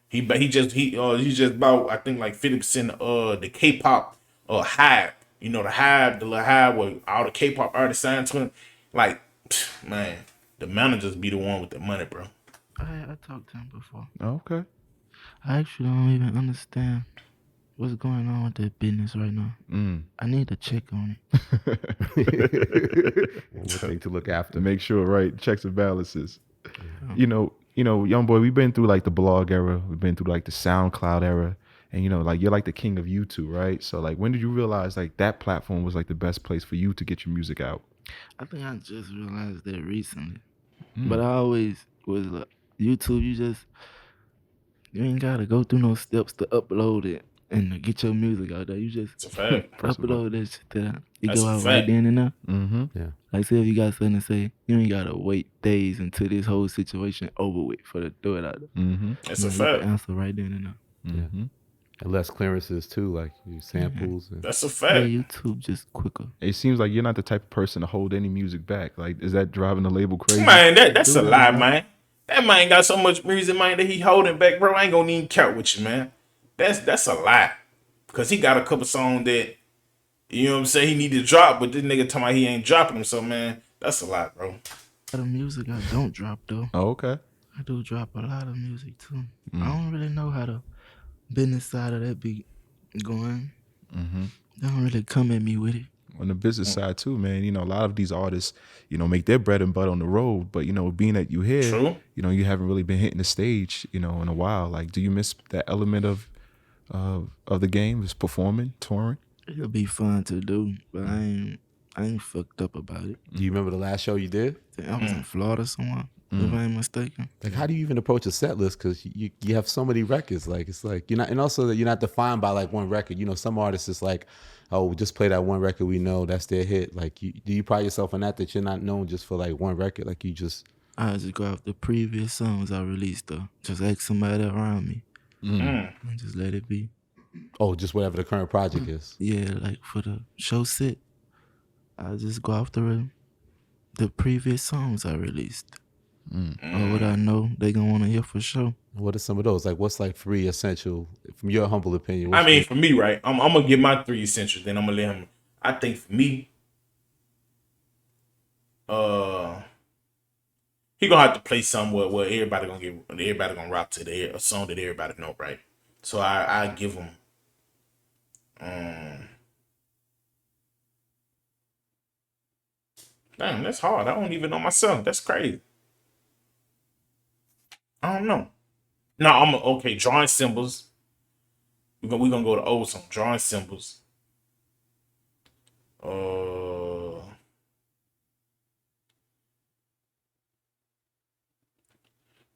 He just bought, I think, like 50% of the K-pop Hive. You know, the little Hive where all the K-pop artists signed to him. Like, man, the managers be the one with the money, bro. I talked to him before. Oh, okay. I actually don't even understand what's going on with that business right now. I need to check on it. One thing to look after. To make sure, right? Checks and balances. You know, Youngboy, we've been through like the blog era. We've been through like the SoundCloud era. And, like, you're like the king of YouTube, right? So, like, when did you realize, like, that platform was, like, the best place for you to get your music out? I think I just realized that recently. But I always was like, YouTube, you ain't got to go through no steps to upload it and to get your music out there. You just It's a fact. upload that shit there. It That's go a out fact. right then and there. Mm-hmm. Yeah. Like, say if you got something to say, you ain't got to wait days until this whole situation over with for to throw it out there. Mm-hmm. That's You a know, you fact. can answer right then and there. Mm-hmm. And less clearances too, like you samples. And That's a Yeah, fact. YouTube just quicker. It seems like you're not the type of person to hold any music back. Like, is that driving the label crazy? Man, that's a lie, man. That man got so much music, man, that he holding back, bro. I ain't gonna even count with you, man. That's a lie. Because he got a couple songs that, you know what I'm saying, he need to drop, but this nigga talking about he ain't dropping them. So, man, that's a lot, bro. A lot of music I don't drop, though. Oh, okay. I do drop a lot of music, too. I don't really know how the business side of that be going. They don't really come at me with it. on the business side too, man. You know, a lot of these artists, you know, make their bread and butter on the road, but you know, being that you here, True. you know, you haven't really been hitting the stage, you know, in a while. Like, do you miss that element of the game, is performing, touring? It'll be fun to do, but I ain't fucked up about it. Do you remember the last show you did? I was in Florida somewhere, if I ain't mistaken. Like, how do you even approach a set list? Because you have so many records. Like, it's like you're not, and also that you're not defined by like one record. You know, some artists is like, oh, just play that one record we know, that's their hit. Like, do you pride yourself on that you're not known just for like one record? Like, you just I just go off the previous songs I released though. Just ask somebody around me and just let it be. just whatever the current project is. Yeah, like for the show set, I just go after the previous songs I released. Or what I know they gonna want to hear for sure. What are some of those? Like, what's like 3 essential, from your humble opinion? I mean, for me, right, I'm gonna get my 3 essentials. Then I'm gonna let him. I think for me, he gonna have to play somewhere where everybody gonna rock to a song that everybody know, right? So I give him. Damn, that's hard. I don't even know myself. That's crazy. I don't know. No, okay. Drawing symbols. We're gonna go to old song. Drawing symbols.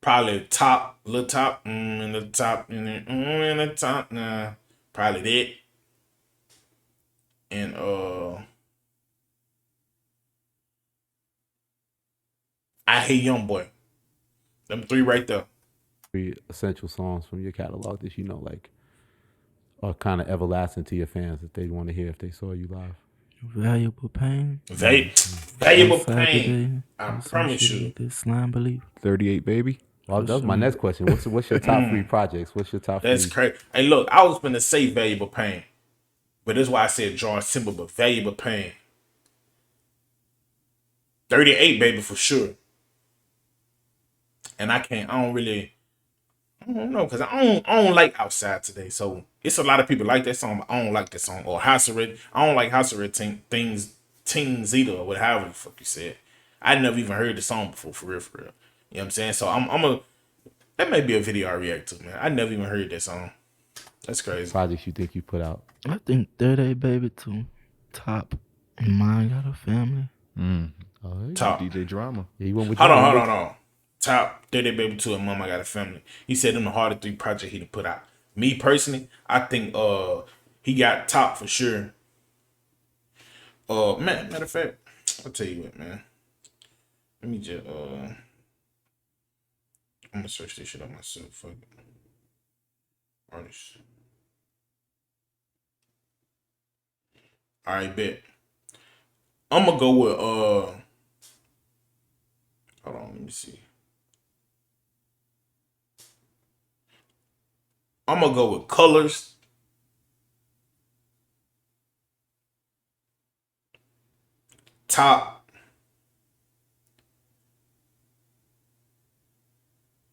Probably top, little top, in the top, in the top. Nah, probably that. And I hate Youngboy. Them 3 right there. 3 essential songs from your catalog that you know, like, are kind of everlasting to your fans that they want to hear if they saw you live. Valuable pain. Valuable pain. I promise you. This slime belief. 38 Baby. Well, that was my next question. What's your top 3 projects? What's your top 3? That's crazy. Hey, look, I was gonna say Valuable Pain, but that's why I said Drawing Symbol, but Valuable Pain. 38 Baby for sure. And I don't know, because I don't like Outside Today. So it's a lot of people like that song, but I don't like that song. Or House Arrest. I don't like House Arrest Teens either, or however the fuck you said. I never even heard the song before, for real, for real. You know what I'm saying? So that may be a video I react to, man. I never even heard that song. That's crazy. Projects you think you put out? I think 38 Baby too. Top. And Mine Got a Family. Top. DJ Drama. Yeah, you went with Hold on. Top 38 Baby 2 and Mama Got a Family. He said them the hardest 3 projects he put out. Me personally, I think he got top for sure. Matter of fact, I'll tell you what, man. Let me just I'm gonna search this shit up myself. Fuck it. Artist. Alright, bet. I'm gonna go with hold on, let me see. I'm gonna go with Colors. Top.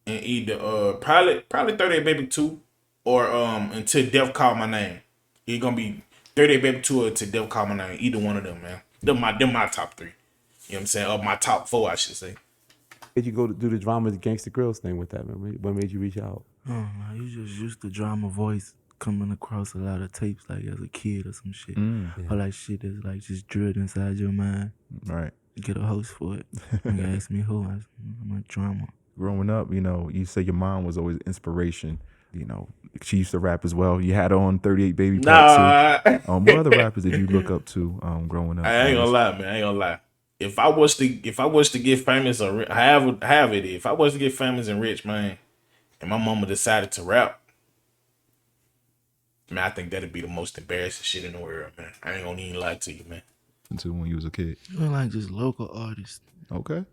And either probably 38 Baby 2 or Until Death Call My Name. It's gonna be 38 Baby 2 or Until Death Call My Name. Either one of them, man. Them my top 3. You know what I'm saying? Or my top 4, I should say. Did you go to do the Drama Gangsta Grills thing with that, man? What made you reach out? Oh, you just used the drama voice coming across a lot of tapes like as a kid or some shit. Or like shit that's like just drilled inside your mind. Right. You get a host for it. You ask me who, I'm a drama. Growing up, you know, you say your mom was always inspiration. You know, she used to rap as well. You had her on 38 Baby Part 2. What other rappers did you look up to growing up? I ain't gonna lie, man. I ain't gonna lie. If I was to get famous or have it, if I was to get famous and rich, man, and my mama decided to rap, man, I think that'd be the most embarrassing shit in the world, man. I ain't gonna even lie to you, man. Until when you was a kid. You're like just local artists. Okay.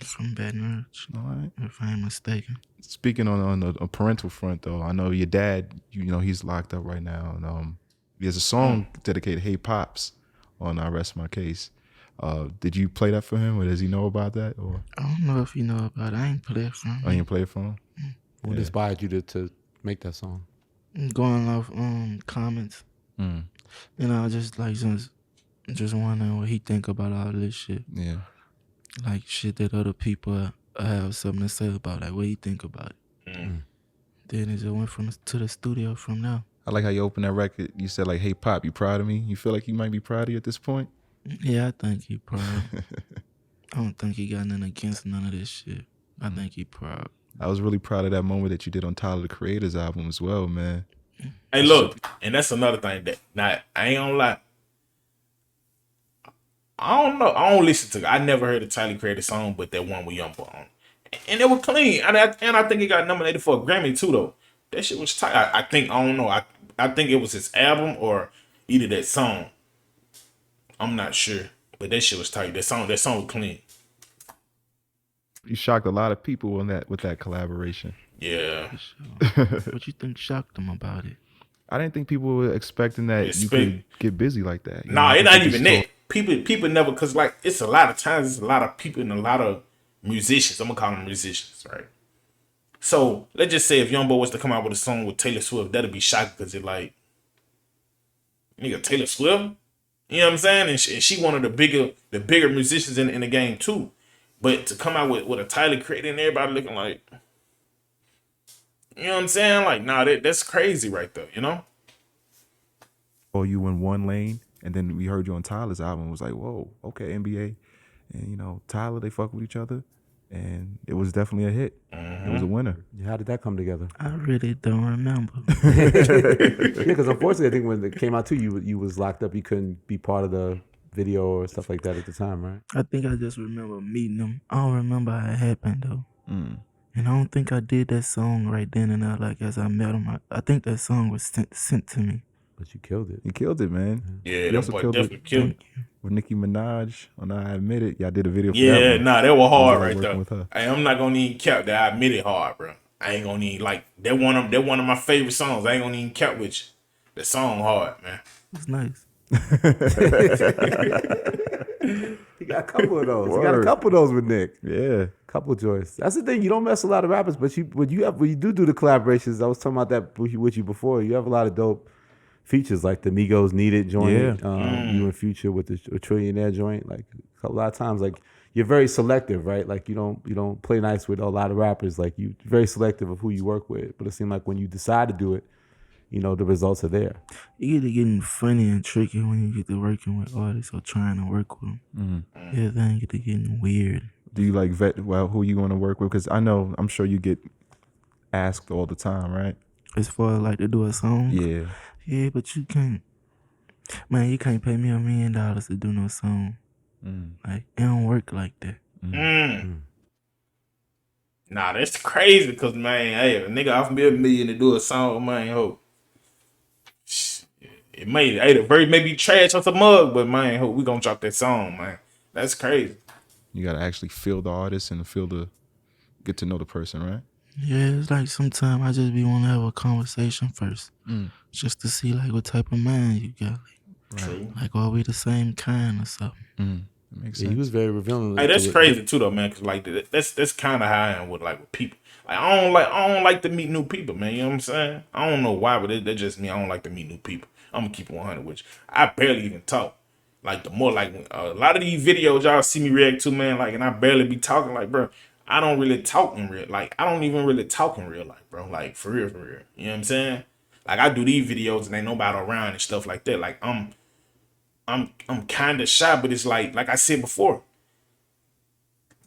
From Baton Rouge. All right. If I ain't mistaken. Speaking on a parental front, though, I know your dad, you know, he's locked up right now. And there's a song dedicated, Hey Pops, on I Rest My Case. Did you play that for him, or does he know about that? Or I don't know if he know about it. I ain't play it for him. I ain't play it for him? What inspired you to make that song? Going off comments. You know, just Just wondering what he think about all this shit. Yeah. Like shit that other people have something to say about. Like what he think about it. Then it just went to the studio from now. I like how you opened that record. You said like, "Hey Pop, you proud of me?" You feel like he might be proud of you at this point? Yeah, I think he proud. I don't think he got nothing against none of this shit. I think he proud. I was really proud of that moment that you did on Tyler the Creator's album as well, man. Hey, look, and that's another thing that now I ain't gonna lie. I don't know. I don't listen to. I never heard a Tyler Creator song, but that one with Youngboy on, and it was clean. And I think he got nominated for a Grammy too, though. That shit was tight. I think I don't know. I think it was his album or either that song. I'm not sure, but that shit was tight. That song was clean. You shocked a lot of people with that collaboration. Yeah. What you think shocked him about it? I didn't think people were expecting that you could get busy like that. Nah, it's not even that. People never, cause like it's a lot of times, it's a lot of people and a lot of musicians. I'm gonna call them musicians, right? So let's just say if Youngboy was to come out with a song with Taylor Swift, that'd be shocking because it like, nigga, Taylor Swift, you know what I'm saying? And she one of the bigger musicians in the game too. But to come out with a Tyler Creator and everybody looking like, you know what I'm saying? Like, nah, that's crazy right there, you know? Or you in one lane, and then we heard you on Tyler's album. It was like, whoa, okay, NBA, and you know Tyler, they fuck with each other, and it was definitely a hit. It was a winner. How did that come together? I really don't remember. Yeah, because unfortunately, I think when it came out too, you was locked up. You couldn't be part of the video or stuff like that at the time, right? I think I just remember meeting him. I don't remember how it happened though. And I don't think I did that song right then and there. Like as I met him, I think that song was sent to me. But you killed it. You killed it, man. Yeah, You that also boy killed definitely it killed it. with Nicki Minaj on I Admit It. Y'all did a video for that Yeah, one. nah, that was hard I was right working there. with her. Hey, I'm not gonna even count that. I admit it hard, bro. I ain't gonna even like that one of my favorite songs. I ain't gonna even count with you. The song hard, man. It's nice. He got a couple of those. He got a Word. couple of those with Nick. Yeah. Couple of joints. That's the thing. You don't mess a lot of rappers, but when you do the collaborations, I was talking about that with you before. You have a lot of dope features like the Migos Need It joint. Yeah. You in Future with the Trillionaire joint. Like a lot of times, like you're very selective, right? Like you don't play nice with a lot of rappers. Like you very selective of who you work with. But it seemed like when you decide to do it, you know the results are there. You get to getting funny and tricky when you get to working with artists or trying to work with them. Yeah, then you get to getting weird. Do you like vet who you want to work with? Because I'm sure you get asked all the time, right? As far as like to do a song. Yeah. Yeah, but you can't. Man, you can't pay me $1 million to do no song. Like it don't work like that. Nah, that's crazy because man, hey, if a nigga offer me $1 million to do a song, man, hope. It may be trash off the mug, but man, hope we gonna drop that song, man. That's crazy. You got to actually feel the artist and get to know the person, right? Yeah, it's like sometimes I just be want to have a conversation first, just to see like what type of mind you got. True. Like are we the same kind or something? That makes Yeah, sense. he was very revealing. Hey, that's to it. crazy too, though, man. Cause like that's kind of how I am with people. Like I don't like to meet new people, man. You know what I'm saying? I don't know why, but that's just me. I don't like to meet new people. I'm gonna keep it 100 with you. I barely even talk. Like the more like a lot of these videos y'all see me react to, man. Like, and I barely be talking. Like, bro, I don't really talk in real. Like, I don't even really talk in real life, bro. Like for real. You know what I'm saying? Like I do these videos and ain't nobody around and stuff like that. Like I'm kind of shy, but it's like I said before.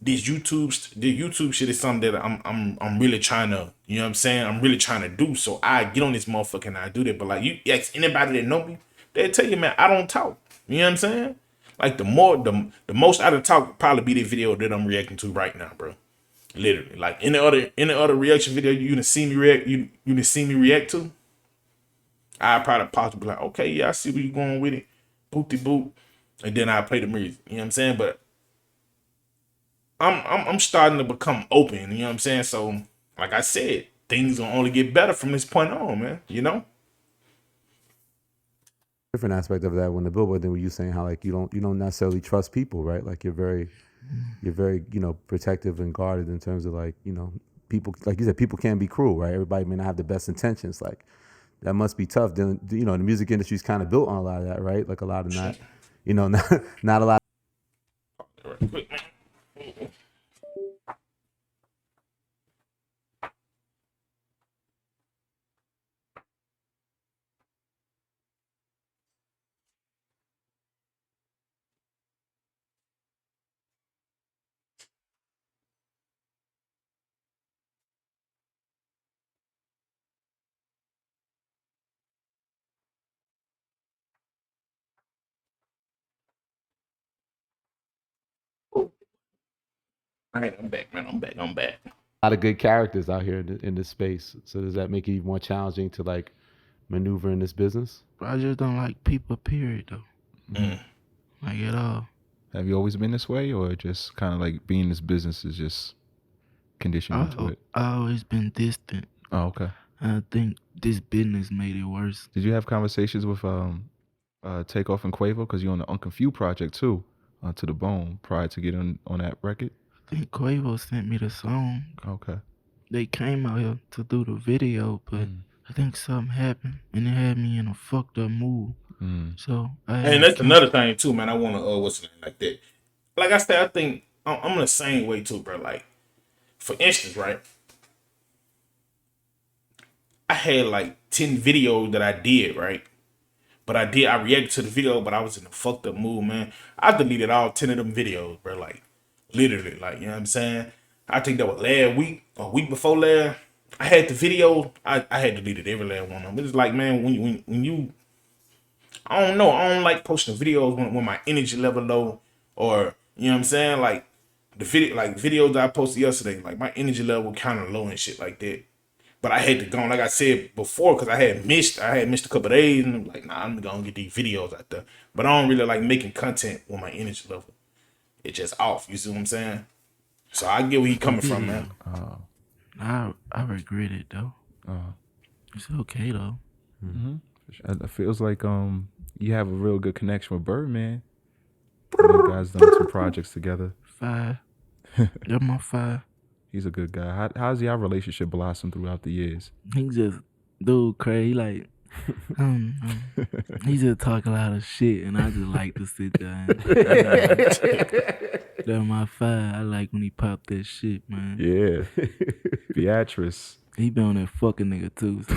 The YouTube shit is something that I'm really trying to, you know what I'm saying? I'm really trying to do. So I get on this motherfucker and I do that. But like you ask anybody that know me, they'll tell you, man, I don't talk. You know what I'm saying? Like the most I would talk would probably be the video that I'm reacting to right now, bro. Literally. Like any other reaction video you done see me react to, I probably possibly be like, okay, yeah, I see where you going with it. Booty boot. And then I play the music. You know what I'm saying? But I'm starting to become open, you know what I'm saying? So, like I said, things gonna only get better from this point on, man. You know? Different aspect of that when the Billboard thing, where you saying how like you don't necessarily trust people, right? Like you're very protective and guarded in terms of like people, like you said, people can be cruel, right? Everybody may not have the best intentions. Like that must be tough. Then the music industry's kind of built on a lot of that, right? Like a lot of not you know, not a lot. Right quick, man. All right, I'm back, man. I'm back. A lot of good characters out here in this space. So does that make it even more challenging to like maneuver in this business? I just don't like people, period, though. Like at all. Have you always been this way, or just kind of like being in this business is just conditioned into it? I always been distant. Oh, okay. I think this business made it worse. Did you have conversations with Takeoff and Quavo, because you're on the Unconfused project too, To the Bone, prior to getting on that record? I think Quavo sent me the song. Okay. They came out here to do the video, but I think something happened and it had me in a fucked up mood. So And that's another thing too, man. I want to what's the name like that. Like I said, I think I'm the same way too, bro. Like, for instance, right? I had like 10 videos that I did, right? But I reacted to the video, but I was in a fucked up mood, man. I deleted all 10 of them videos, bro. Like, literally, like, you know what I'm saying? I think that was last week, or week before last. I had the video, I had deleted every last one of them. It's like, man, when you, I don't know, I don't like posting videos when my energy level low, or, you know what I'm saying? Like, the video, like videos that I posted yesterday, like my energy level kind of low and shit like that. But I had to go, like I said before, because I had missed a couple of days, and I'm like, nah, I'm gonna get these videos out there. But I don't really like making content with my energy level. It's just off. You see what I'm saying? So I get where he coming from, man. I regret it though. It's okay though. It feels like you have a real good connection with Birdman. You guys done some projects together. 5. You're my 5. He's a good guy. How's your relationship blossomed throughout the years? He just dude crazy. Like he just talk a lot of shit, and I just like to sit there. That's my 5. I like when he pop that shit, man. Yeah. Beatrice. He been on that fucking nigga too. So.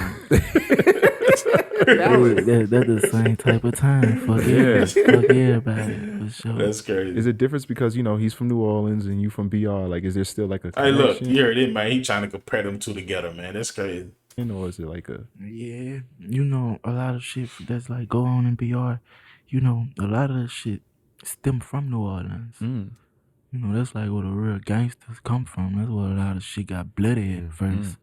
That's the same type of time. Fuck everybody for sure. That's crazy. Is it difference because he's from New Orleans and you from BR? Like, is there still like a Hey, connection? look, you heard it, man. He trying to compare them two together, man. That's crazy. Or is it like a? Yeah, a lot of shit that's like go on in BR. A lot of that shit stem from New Orleans. That's like where the real gangsters come from. That's where a lot of shit got bloody at first.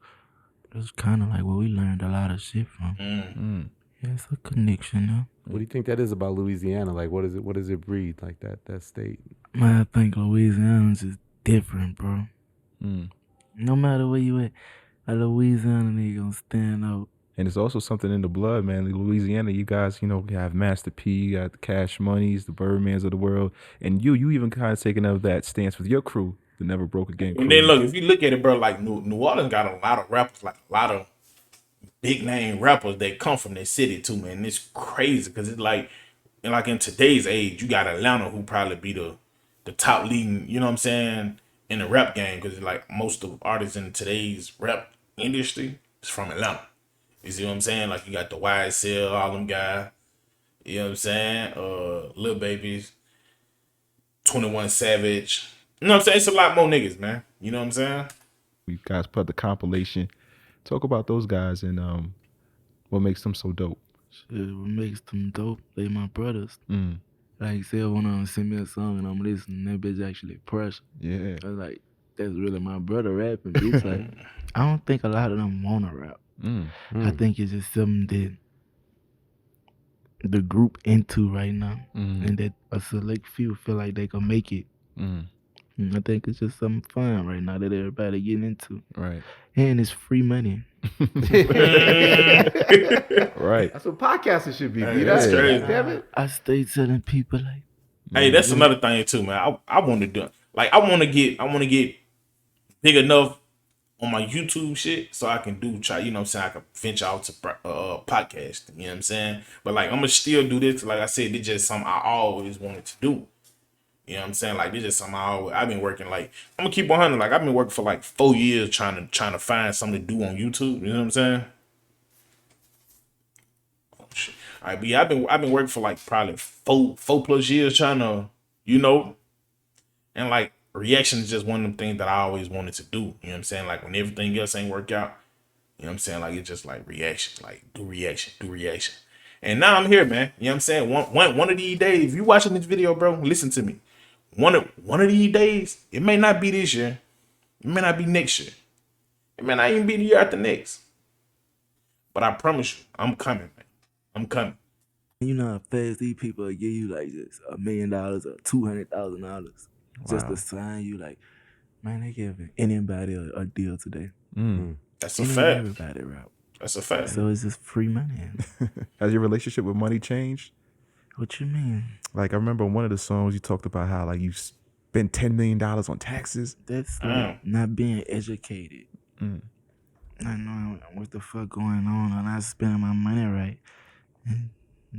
That's kind of like where we learned a lot of shit from. Yeah, it's a connection, though. What do you think that is about Louisiana? Like, what is it? What does it breed? Like that state? Man, I think Louisiana's just different, bro. No matter where you at, a Louisiana nigga gonna stand out. And it's also something in the blood, man. In Louisiana, you guys, you have Master P, you got the Cash Moneys, the Birdmans of the world, and you even kind of taking up that stance with your crew, the Never Broke Again crew. And then look, if you look at it, bro, like New Orleans got a lot of rappers, like a lot of big name rappers that come from that city too, man. And it's crazy because it's like in today's age, you got Atlanta who probably be the top leading, you know what I'm saying, in the rap game, because like most of artists in today's rap industry is from Atlanta. You see what I'm saying? Like, you got the YSL, all them guys. You know what I'm saying? Lil Babies, 21 Savage. You know what I'm saying? It's a lot more niggas, man. You know what I'm saying? You guys put the compilation. Talk about those guys and what makes them so dope. Shit, what makes them dope? They my brothers. Like, say one of them send me a song and I'm listening, that bitch actually pressure. Yeah. I was like, that's really my brother rapping, bitch. Like, I don't think a lot of them wanna rap. I think it's just something that the group into right now, and that a select few feel like they can make it. I think it's just something fun right now that everybody getting into. Right. And it's free money. Right. That's what podcasting should be. Hey, that's crazy. Damn it. I stay telling people like, Hey, that's another thing too, man. I want to do, like, I want to get big enough on my YouTube shit, so I can try, you know what I'm saying, I can venture out to podcast, you know what I'm saying? But like I'm gonna still do this, like I said, it's just something I always wanted to do. You know what I'm saying? Like this is something I've been working, like I'm gonna keep 100. Like I've been working for like 4 years trying to find something to do on YouTube. You know what I'm saying? Oh shit. All right, but yeah, I've been working for like probably four plus years trying to, you know, and like reaction is just one of them things that I always wanted to do. You know what I'm saying? Like when everything else ain't work out, you know what I'm saying? Like it's just like reaction, like do reaction. And now I'm here, man. You know what I'm saying? One of these days, if you watching this video, bro, listen to me. One of these days, it may not be this year. It may not be next year. It may not even be the year after next. But I promise you, I'm coming, man. I'm coming. You know how fast these people will give you like just $1 million or $200,000 just to sign you. Like, man, they giving anybody a deal today. That's a fact. Everybody rap. That's a fact. So it's just free money. Has your relationship with money changed? What you mean? Like I remember in one of the songs you talked about how like you spent $10 million on taxes. That's like not being educated. Not knowing what the fuck going on or not spending my money right. And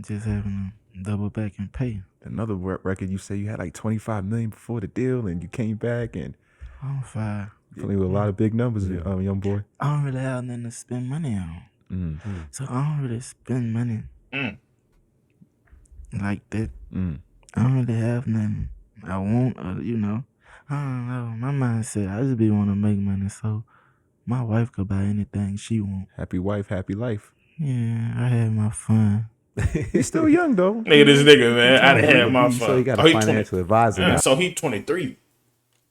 just having to double back and pay. Another record, you say you had like 25 million before the deal, and you came back and I'm fine. playing with a lot of big numbers, young boy. I don't really have nothing to spend money on. So I don't really spend money like that. I don't really have nothing I want, you know. I don't know. My mindset, I just be want to make money so my wife could buy anything she want. Happy wife, happy life. Yeah, I had my fun. He's still young though. Nigga, this nigga, man. I done had my fun. So you got a financial advisor now. So he 23.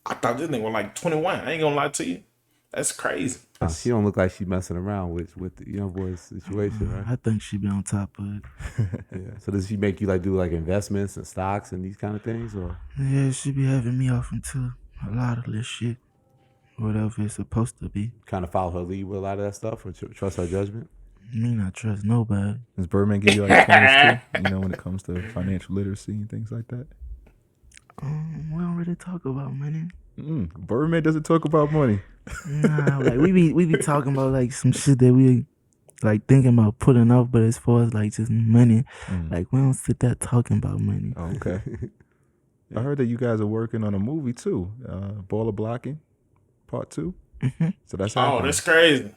I thought this nigga was like 21. I ain't gonna lie to you. That's crazy. She don't look like she messing around with the young boy's situation, right? I think she be on top of it. Yeah. So does she make you like do like investments and stocks and these kind of things, or? Yeah, she be having me off into a lot of this shit. Whatever it's supposed to be. Kind of follow her lead with a lot of that stuff, or trust her judgment? Me not trust nobody. Does Birdman give you like pointers too? You know, when it comes to financial literacy and things like that? We don't really talk about money. Birdman doesn't talk about money. Nah, like we be talking about like some shit that we like thinking about putting off, but as far as like just money, like we don't sit there talking about money. Oh, okay. I heard that you guys are working on a movie too, Baller Blocking, Part 2. So that's happening. Oh, that's crazy.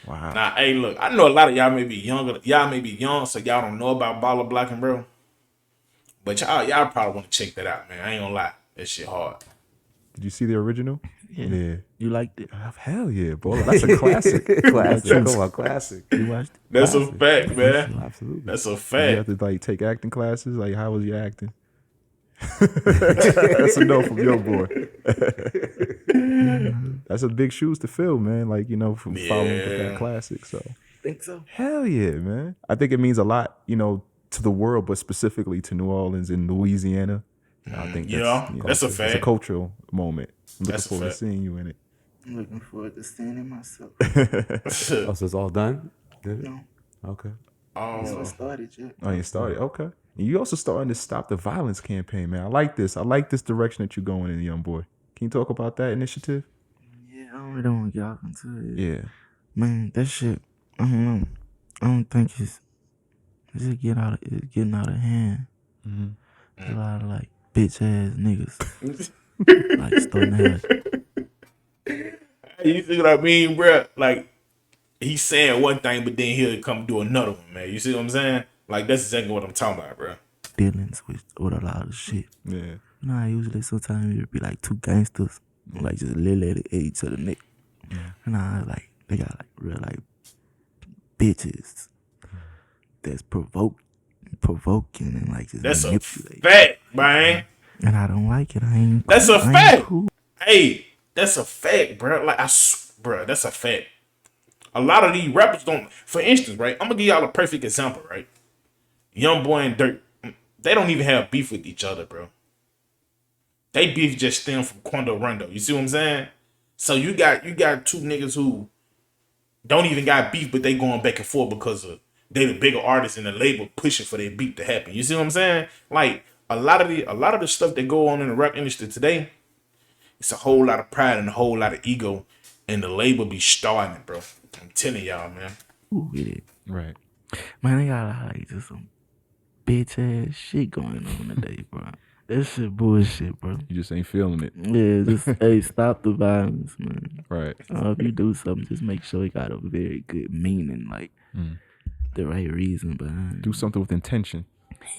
Wow. Now, hey, look, I know a lot of y'all may be younger. Y'all may be young, so y'all don't know about baller blocking, bro. But y'all probably want to check that out, man. I ain't gonna lie, that shit hard. Did you see the original? Yeah. You liked it? Hell yeah, Baller. That's a classic. Classic. Come on, classic. You watched it? That's a fact, man. Absolutely. That's a You fact. have to like take acting classes. Like, how was your acting? That's a no from Youngboy. That's a big shoes to fill, man. Like, you know, from following with that classic. So Think so? hell yeah, man. I think it means a lot, you know, to the world, but specifically to New Orleans and Louisiana. I think that's a fact. It's a cultural moment. I'm looking That's a forward to fact. seeing you in it. I'm looking forward to seeing it myself. Oh, so it's all done? Did it? No. Okay. That's what started yet. Oh, you started? Okay. And you also starting to Stop the Violence campaign, man. I like this. I like this direction that you're going in, young boy. Can you talk about that initiative? Yeah, I don't really want to get off into it. Yeah. Man, that shit, I don't know. I don't think it's getting out of hand. A lot of like bitch ass niggas like starting to have. You see what I mean, bro? Like, he's saying one thing, but then he'll come do another one, man. You see what I'm saying? Like, that's exactly what I'm talking about, bro. Dealings with a lot of shit. Yeah. You know how usually sometimes it'd be like two gangsters, like just literally at each other neck. And I like they got like real like bitches that's provoking and like just That's a manipulating. fact, man. And I don't like it. I ain't. That's cool. a I ain't fact. cool. Hey, that's a fact, bro. Like, bro, that's a fact. A lot of these rappers don't. For instance, right? I'm gonna give y'all a perfect example, right? Youngboy and Dirt, they don't even have beef with each other, bro. They beef just stem from Quando Rondo. You see what I'm saying? So you got two niggas who don't even got beef, but they going back and forth because of they the bigger artists in the label pushing for their beef to happen. You see what I'm saying? Like a lot of the stuff that go on in the rap industry today, it's a whole lot of pride and a whole lot of ego and the label be starting it, bro. I'm telling y'all, man. Who with it? Right. Man, they got like just some bitch ass shit going on today, bro. That shit bullshit, bro. You just ain't feeling it. Yeah, just hey, stop the violence, man. Right. If you do something, just make sure it got a very good meaning, like the right reason behind. Do something with intention.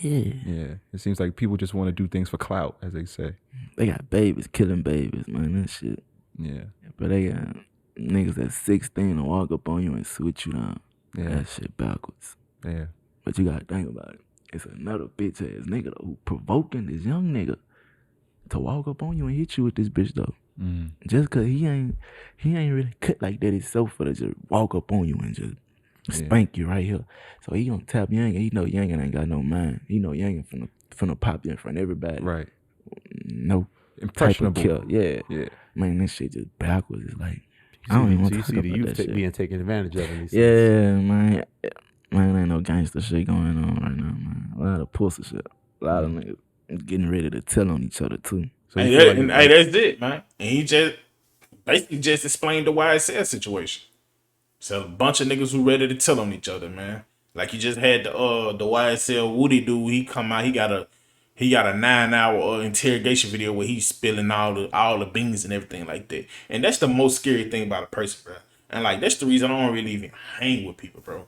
Yeah. Yeah. It seems like people just want to do things for clout, as they say. They got babies killing babies, man. That shit. Yeah. But they got niggas that's 16 to walk up on you and switch you down. Yeah. That shit backwards. Yeah. But you gotta think about it. It's another bitch ass nigga though, who provoking this young nigga to walk up on you and hit you with this bitch though. Just cause he ain't really cut like that himself for to just walk up on you and just spank you right here. So he gonna tap Youngin. He know Youngin ain't got no mind. He know Youngin finna pop you in front of everybody. Right. No Impressionable. type of kill. Yeah. Yeah. Man, this shit just backwards. It's like I don't even want So to you talk see about the that youth shit. being taken advantage of in these Yeah, man. Man, ain't no gangster shit going on right now, man. A lot of pussy shit. A lot of niggas getting ready to tell on each other too. So Hey, you feel hey, that's it, man. And he just basically just explained the YSL situation. So a bunch of niggas who ready to tell on each other, man. Like you just had the YSL Woody dude. He come out. He got a 9-hour interrogation video where he's spilling all the beans and everything like that. And that's the most scary thing about a person, bro. And like that's the reason I don't really even hang with people, bro.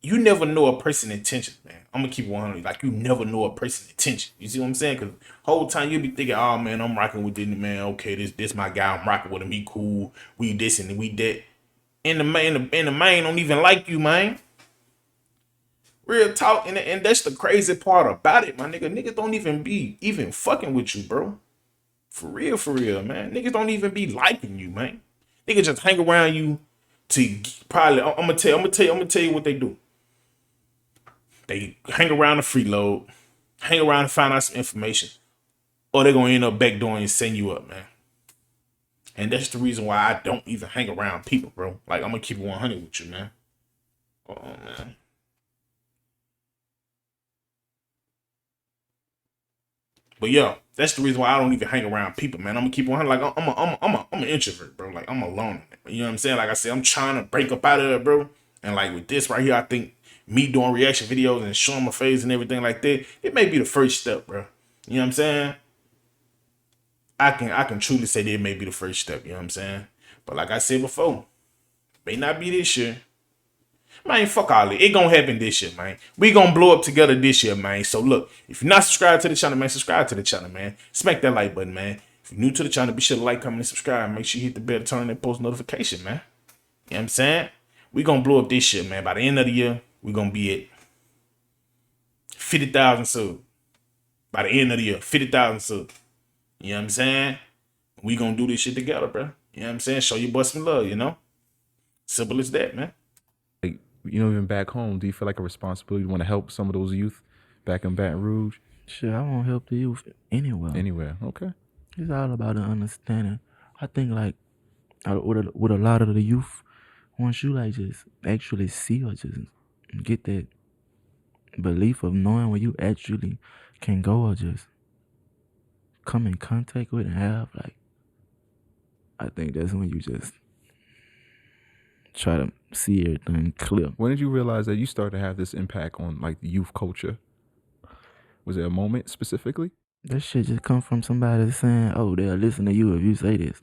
You never know a person's intention, man. I'm gonna keep it 100. Like you never know a person's intention. You see what I'm saying? Cause whole time you be thinking, oh man, I'm rocking with this man. Okay, this my guy. I'm rocking with him. He cool. We this and we that. And the man don't even like you, man. Real talk, and that's the crazy part about it, my nigga. Niggas don't even be fucking with you, bro. For real, man. Niggas don't even be liking you, man. Niggas just hang around you to probably. I'm gonna tell you what they do. They hang around the freeload, hang around and find out some information, or they're gonna end up backdooring and setting you up, man. And that's the reason why I don't even hang around people, bro. Like I'm gonna keep it 100 with you, man. Oh man. But yeah, that's the reason why I don't even hang around people, man. I'm gonna keep 100. Like I'm an introvert, bro. Like I'm alone. You know what I'm saying? Like I said, I'm trying to break up out of there, bro. And like with this right here, I think me doing reaction videos and showing my face and everything like that, it may be the first step, bro. You know what I'm saying? I can truly say that it may be the first step. You know what I'm saying? But like I said before, may not be this year. Man, fuck all it. It gonna happen this year, man. We gonna blow up together this year, man. So look, if you're not subscribed to the channel, man, subscribe to the channel, man. Smack that like button, man. If you're new to the channel, be sure to like, comment, and subscribe. Make sure you hit the bell to turn on that post notification, man. You know what I'm saying? We gonna blow up this year, man. By the end of the year, we gonna be at 50,000 subs. By the end of the year, 50,000 subs. You know what I'm saying? We gonna do this shit together, bro. You know what I'm saying? Show your boy some love, you know? Simple as that, man. Like, you know, even back home, do you feel like a responsibility to want to help some of those youth back in Baton Rouge? Shit, I won't help the youth anywhere. Anywhere, okay. It's all about the understanding. I think like with a lot of the youth, once you like just actually see or just get that belief of knowing where you actually can go or just come in contact with and have, like, I think that's when you just try to see everything clear. When did you realize that you started to have this impact on like the youth culture? Was there a moment specifically? That shit just come from somebody saying, oh, they'll listen to you if you say this.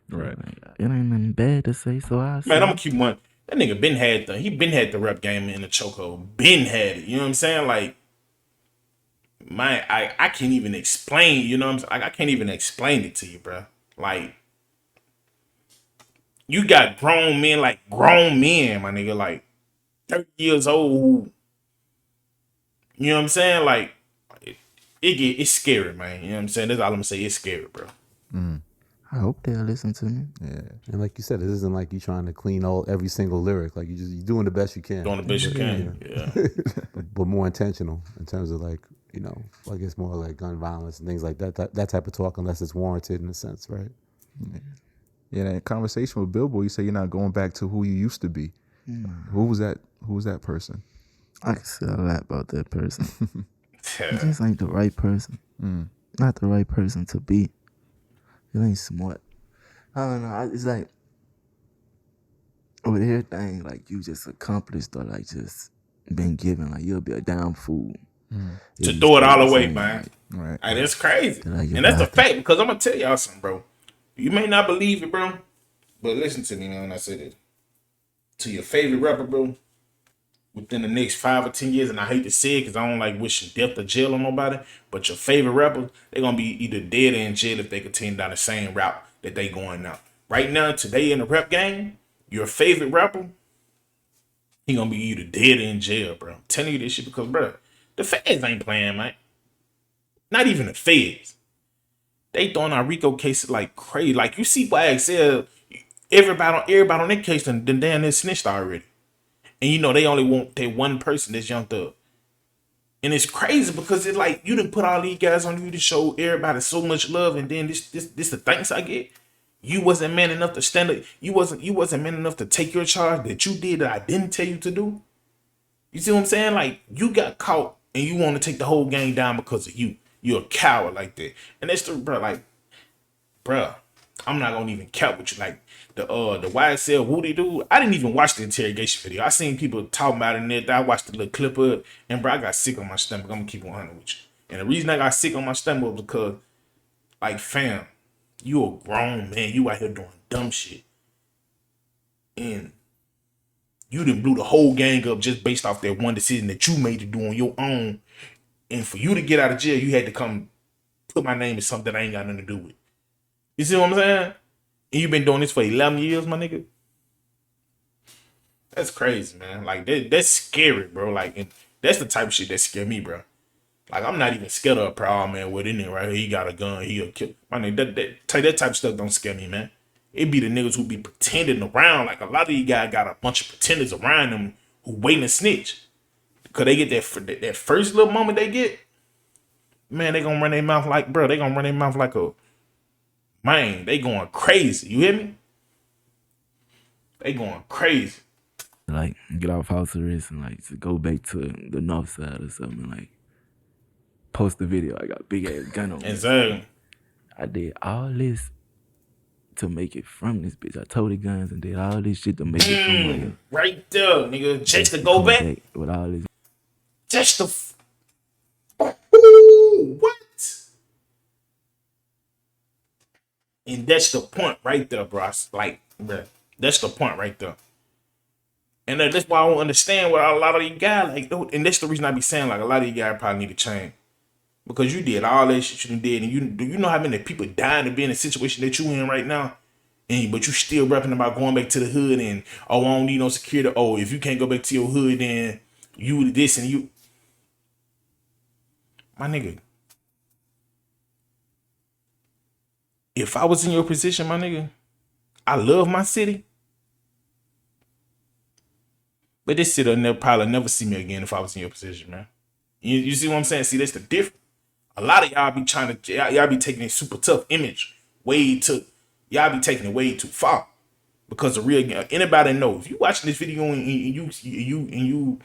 Right. Like, it ain't nothing bad to say, so I say. Man, I'm gonna keep one. That nigga been had the rap game in the chokehold. Been had it. You know what I'm saying? Like, man, I can't even explain. You know what I'm saying? Like, I can't even explain it to you, bro. Like, you got grown men, my nigga, like 30 years old. Who, you know what I'm saying? Like, it's scary, man. You know what I'm saying? That's all I'm gonna say. It's scary, bro. I hope they'll listen to me. Yeah, and like you said, it isn't like you trying to clean every single lyric. Like you're doing the best you can. Doing the best you can. Yeah. but more intentional in terms of like, you know, I guess more like gun violence and things like that. That type of talk, unless it's warranted in a sense, right? Yeah, that conversation with Billboard, you say you're not going back to who you used to be. Who was that? Who was that person? I can say a lot about that person. He just ain't the right person. Not the right person to be. He ain't smart. I don't know. It's like with everything, like you just accomplished or like just been given, like you'll be a damn fool. To throw it all away, man. Right. Like, that's crazy. Like And that's a fact, because I'm gonna tell y'all something, bro. You may not believe it, bro, but listen to me, man, when I say this. To your favorite rapper, bro, within the next 5 or 10 years, and I hate to say it because I don't like wishing death or jail on nobody, but your favorite rapper, they're gonna be either dead or in jail if they continue down the same route that they going now. Right now, today in the rap game, your favorite rapper, he gonna be either dead or in jail, bro. I'm telling you this shit because, bro, the feds ain't playing, man. Not even the feds. They throwing out RICO cases like crazy. Like, you see why XL, everybody on that case done damn near snitched already. And you know they only want that one person, this Young Thug. And it's crazy because it's like you done put all these guys on you to show everybody so much love, and then this the thanks I get. You wasn't man enough to stand up. You wasn't man enough to take your charge that you did that I didn't tell you to do. You see what I'm saying? Like, you got caught and you want to take the whole gang down because of you. You're a coward like that. And that's the bro, like, bro, I'm not gonna even count with you. Like the YSL Woody dude, I didn't even watch the interrogation video. I seen people talking about it in there. I watched the little clip of it, and bro, I got sick on my stomach. I'm gonna keep 100 with you. And the reason I got sick on my stomach was because, like, fam, you a grown man. You out here doing dumb shit. And you done blew the whole gang up just based off that one decision that you made to do on your own. And for you to get out of jail, you had to come put my name in something that I ain't got nothing to do with. You see what I'm saying? And you been doing this for 11 years, my nigga? That's crazy, man. Like, that's scary, bro. Like, and that's the type of shit that scare me, bro. Like, I'm not even scared of a problem, man. With nigga right here, he got a gun, he'll kill. My nigga, that type of stuff don't scare me, man. It be the niggas who be pretending around. Like, a lot of these guys got a bunch of pretenders around them who waiting to snitch. Because they get that first little moment they get, man, they gonna run their mouth like, bro, they gonna run their mouth like a, man, they going crazy. You hear me? They going crazy. Like, get off house arrest and like to go back to the north side or something. Like, post the video. I got a big ass gun on me. Exactly. I did all this to make it from this bitch. I told the guns and did all this shit to make it from here. Right there, nigga. Just to go back. With all this. Just to. Ooh, what? And that's the point right there, bro. Like, bro, that's the point right there. And that's why I don't understand what a lot of these guys, like, and that's the reason I be saying, like, a lot of these guys probably need to change. Because you did all that shit you did, and you know how many people dying to be in a situation that you in right now, but you still rapping about going back to the hood and, oh, I don't need no security. Oh, if you can't go back to your hood, then you this and you. My nigga, if I was in your position, my nigga, I love my city. But this city will probably never see me again if I was in your position, man. You see what I'm saying? See, that's the difference. A lot of y'all be trying to, y'all be taking a super tough image y'all be taking it way too far. Because the real, anybody know, if you watching this video and you,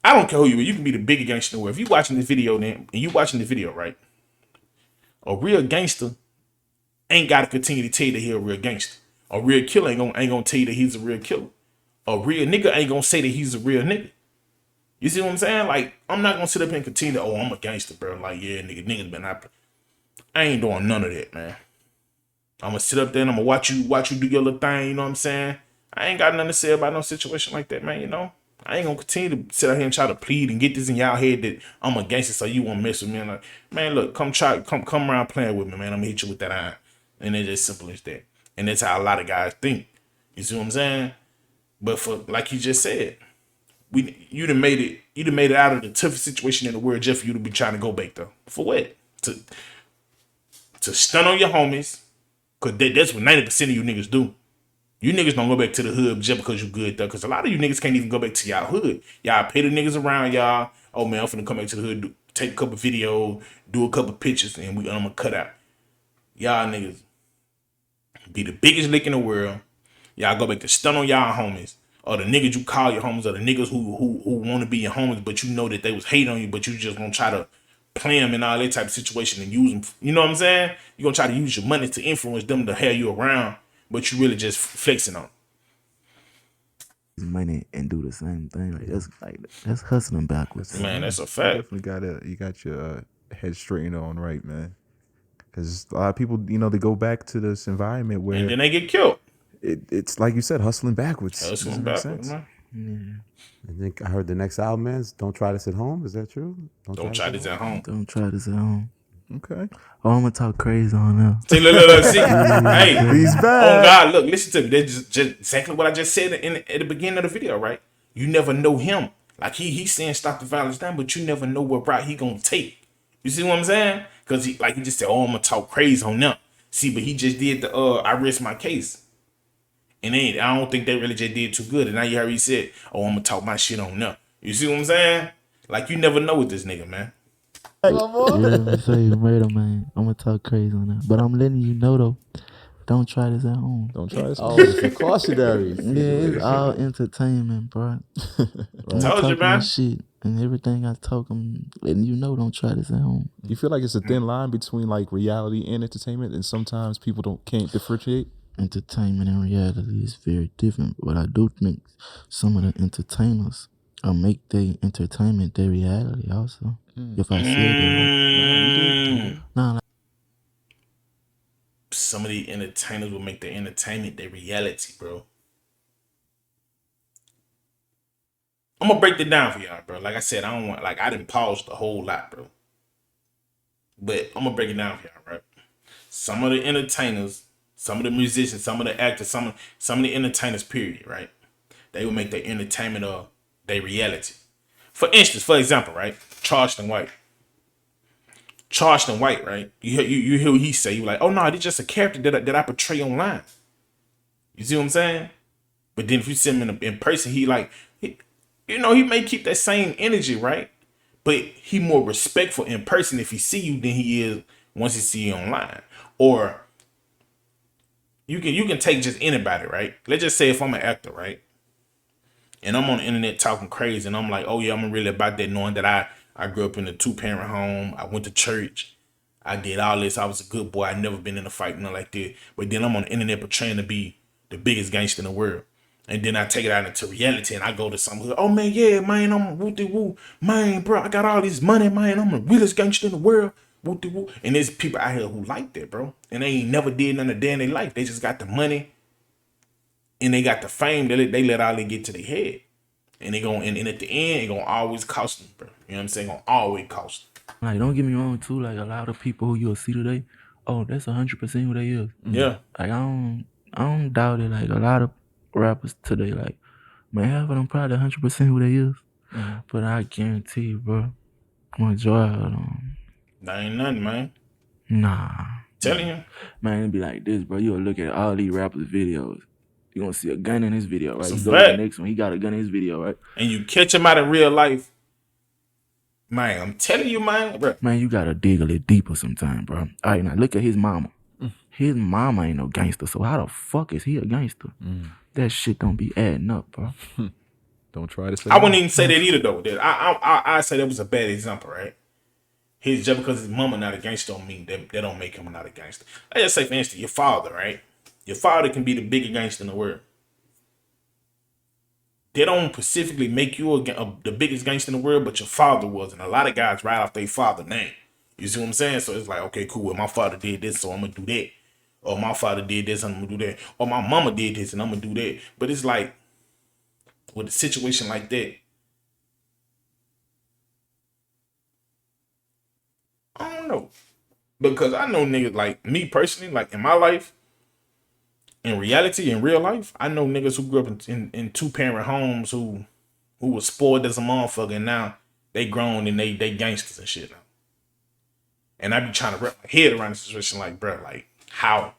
I don't care who you are, you can be the biggest gangster in the world. If you watching this video, then, and you watching this video, right? A real gangster ain't got to continue to tell you that he a real gangster. A real killer ain't gonna tell you that he's a real killer. A real nigga ain't gonna say that he's a real nigga. You see what I'm saying? Like, I'm not gonna sit up here and continue to, oh, I'm a gangster, bro. Like, yeah, niggas been out. I ain't doing none of that, man. I'm gonna sit up there and I'm gonna watch you do your little thing, you know what I'm saying? I ain't got nothing to say about no situation like that, man, you know? I ain't gonna continue to sit out here and try to plead and get this in y'all head that I'm a gangster so you won't mess with me. And like, man, look, come around playing with me, man. I'm gonna hit you with that iron. And it's as simple as that. And that's how a lot of guys think. You see what I'm saying? But for, like you just said, you'd have made it out of the toughest situation in the world just for you to be trying to go back though. For what? To stun on your homies, cause that's what 90% of you niggas do. You niggas don't go back to the hood just because you good though. Cause a lot of you niggas can't even go back to y'all hood. Y'all pay the niggas around y'all. Oh man, I'm finna come back to the hood, take a couple videos, do a couple pictures, and I'm gonna cut out. Y'all niggas be the biggest lick in the world. Y'all go back to stun on y'all homies. Or the niggas you call your homies, or the niggas who want to be your homies, but you know that they was hating on you, but you just gonna try to play them in all that type of situation and use them. You know what I'm saying? You're gonna try to use your money to influence them to have you around, but you really just flexing on them. Money and do the same thing. That's hustling backwards. Man, that's a You fact. definitely got your head straightened on right, man. Because a lot of people, they go back to this environment where And then they get killed. it's like you said, hustling backwards. Hustling Doesn't make backwards, sense. man. I think I heard the next album is "Don't Try This at Home." Is that true? Don't try this at home. Don't try this at home. Okay. Oh, I'm gonna talk crazy on them. See, look, see. Hey, He's oh back. God, look, listen to me. That's just exactly what I just said at the beginning of the video, right? You never know him. Like he's saying stop the violence down, but you never know what route he gonna take. You see what I'm saying? Because he just said, oh, I'm gonna talk crazy on them. See, but he just did the I rest my case. And I don't think they really just did too good. And now you heard he said, oh, I'm gonna talk my shit on them. You see what I'm saying? Like you never know with this nigga, man. Yeah, say murder, man. I'm gonna talk crazy on that. But I'm letting you know though, don't try this at home. Don't try this. Oh, it's a cautionary. Yeah, it's all entertainment, bro. I'm Told you, talking my man. shit and everything I talk, I'm letting you know, don't try this at home. You feel like it's a thin line between like reality and entertainment, and sometimes people can't differentiate. Entertainment and reality is very different, but I do think some of the entertainers make their entertainment their reality also. If I said that right. Nah, Some of the entertainers will make their entertainment their reality, bro. I'm gonna break it down for y'all, bro. Like I said, I didn't pause the whole lot, bro. But I'm gonna break it down for y'all, right? Some of the entertainers, some of the musicians, some of the actors, some of the entertainers, period, right? They will make their entertainment their reality. For instance, for example, right? Charleston White, right? You hear what he say. You like, oh no, this just a character that I portray online. You see what I'm saying? But then if you see him in person, he may keep that same energy, right? But he more respectful in person if he see you than he is once he see you online. Or you can take just anybody, right? Let's just say if I'm an actor, right? And I'm on the internet talking crazy, and I'm like, oh yeah, I'm really about that, knowing that I grew up in a 2-parent home. I went to church. I did all this. I was a good boy. I never been in a fight, nothing like that. But then I'm on the internet portraying to be the biggest gangster in the world. And then I take it out into reality, and I go to some hood. Oh man, yeah, man, I'm woo-de-woo. Man, bro, I got all this money, man. I'm the realest gangster in the world. Woo-de-woo. And there's people out here who like that, bro. And they ain't never did none of that in their life. They just got the money and they got the fame. They let all they get to their head. And they gon' and at the end, it gonna always cost them, bro. You know what I'm saying? Gonna always cost them. like don't get me wrong too. Like a lot of people who you'll see today, oh, that's 100% who they is. Yeah. Like I don't doubt it. Like a lot of rappers today, like man, half of them probably 100% who they is. But I guarantee you, bro, majority of them, That ain't nothing, man. nah. Telling you. Man, it'd be like this, bro. You'll look at all these rappers' videos. You're gonna see a gun in his video, right? It's a You go to the fact. next one, he got a gun in his video, right? And you catch him out in real life. Man, I'm telling you, man, bro. Man, you gotta dig a little deeper sometime, bro. All right, now look at his mama. His mama ain't no gangster, so how the fuck is he a gangster? That shit don't be adding up, bro. Don't try to say. I wouldn't even say that either, though. I say that was a bad example, right? Just because his mama not a gangster don't mean that don't make him not a gangster. Let's just say, for instance, your father, right? Your father can be the biggest gangster in the world. They don't specifically make you the biggest gangster in the world, but your father was. And a lot of guys write off their father name. You see what I'm saying? So it's like, okay, cool. Well, my father did this, so I'm going to do that. Or my father did this, I'm going to do that. Or my mama did this, and I'm going to do that. But it's like, with a situation like that, I don't know. Because I know niggas like me personally, like in my life, in reality, in real life, I know niggas who grew up in 2-parent homes who was spoiled as a motherfucker, and now they grown and they gangsters and shit now. And I be trying to wrap my head around the situation like, bro, like, how?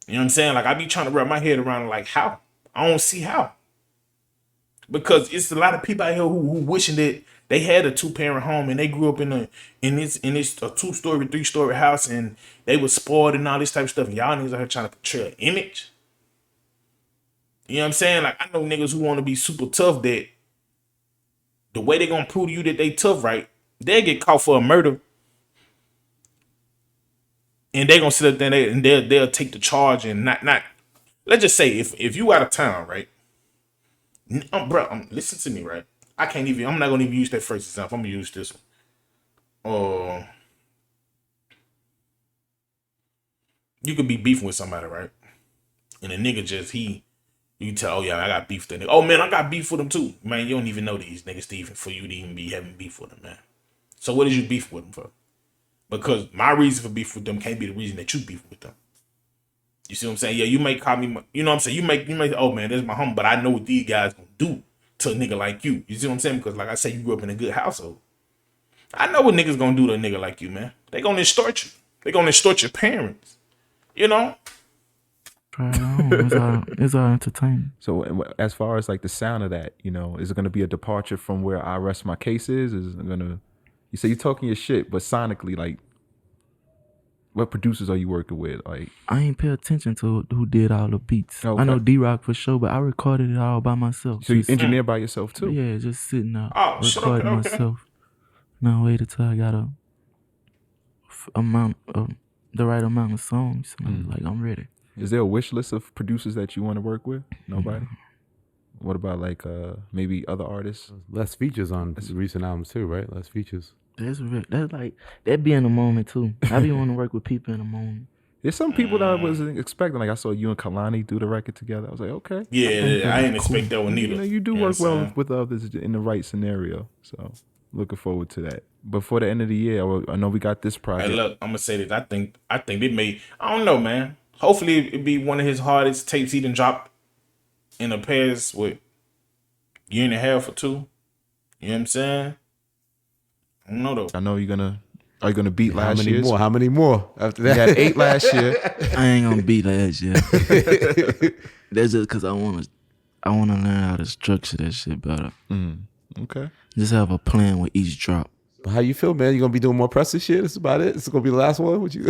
You know what I'm saying? Like, I be trying to wrap my head around like, how? I don't see how. Because it's a lot of people out here who wishing that they had a 2-parent home and they grew up in this 2-story, 3-story house, and they was spoiled and all this type of stuff. And y'all niggas out here trying to portray an image. You know what I'm saying? Like, I know niggas who want to be super tough, that the way they gonna prove to you that they tough, right, they get caught for a murder, and they gonna sit up there and they'll take the charge and not. Let's just say if you out of town, right? Bro, listen to me, right? I'm not gonna even use that first example. I'm gonna use this one. You could be beefing with somebody, right? And a nigga you can tell, oh yeah, I got beef with that nigga. Oh man, I got beef with him too. Man, you don't even know these niggas, Steve, for you to even be having beef with them, man. So what did you beef with them for? Because my reason for beef with them can't be the reason that you beef with them. You see what I'm saying? Yeah, you may call me, you know what I'm saying? You may, oh man, this is my homie, but I know what these guys gonna do to a nigga like you. You see what I'm saying? Because like I said, you grew up in a good household. I know what niggas gonna do to a nigga like you, man. They gonna extort you. They gonna extort your parents. You know? Try it on. It's all entertainment. So as far as like the sound of that, you know, is it going to be a departure from where I rest my case is? Is it going to, you say you're talking your shit, but sonically, like, what producers are you working with? Like, I ain't pay attention to who did all the beats. Okay. I know D-Rock for sure, but I recorded it all by myself. so you engineer by yourself too? Yeah, just sitting out Okay. recording myself. Now waited till I got the right amount of songs. Like I'm ready. Is there a wish list of producers that you want to work with? Nobody? What about like maybe other artists? Less features on recent albums too, right? Less features. That's like that be in the moment too. I be want to work with people in the moment. There's some people that I wasn't expecting. Like I saw you and Kalani do the record together. I was like, okay. Yeah, I didn't expect that one either. You know, you do work well with others in the right scenario. So looking forward to that. Before the end of the year, I know we got this project. Hey, look, I'm gonna say this. I think it may. I don't know, man. Hopefully, it be one of his hardest tapes he done dropped in the past year and a half or two. You know what I'm saying? I don't know though. I know are you gonna beat last year? How many more after You that? had 8 last year. I ain't gonna beat last year. That's just because I wanna learn how to structure that shit better. Okay. Just have a plan with each drop. But how you feel, man? You gonna be doing more press this year? That's about it. It's gonna be the last one. What you?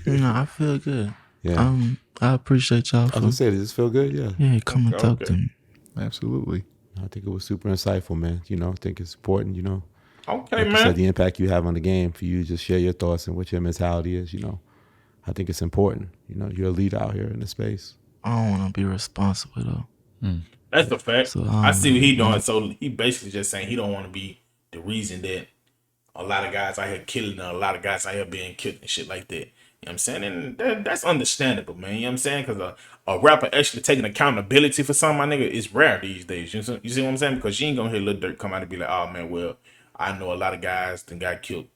I feel good. Yeah. I appreciate y'all. I was gonna say, does this feel good? Yeah. Yeah, come and talk to me. Absolutely. I think it was super insightful, man. You know, I think it's important. You know, Okay, like you man. said, the impact you have on the game for you to just share your thoughts and what your mentality is. You know, I think it's important. You know, you're a leader out here in the space. I don't want to be responsible though. That's the fact. So, I see what he doing. So he basically just saying he don't want to be the reason that a lot of guys out here killing and a lot of guys out here being killed and shit like that. You know what I'm saying? And that's understandable, man. You know what I'm saying? Because a rapper actually taking accountability for something, my nigga, is rare these days. You see what I'm saying? Because you ain't gonna hear Lil Durk come out and be like, oh man, well, I know a lot of guys that got killed.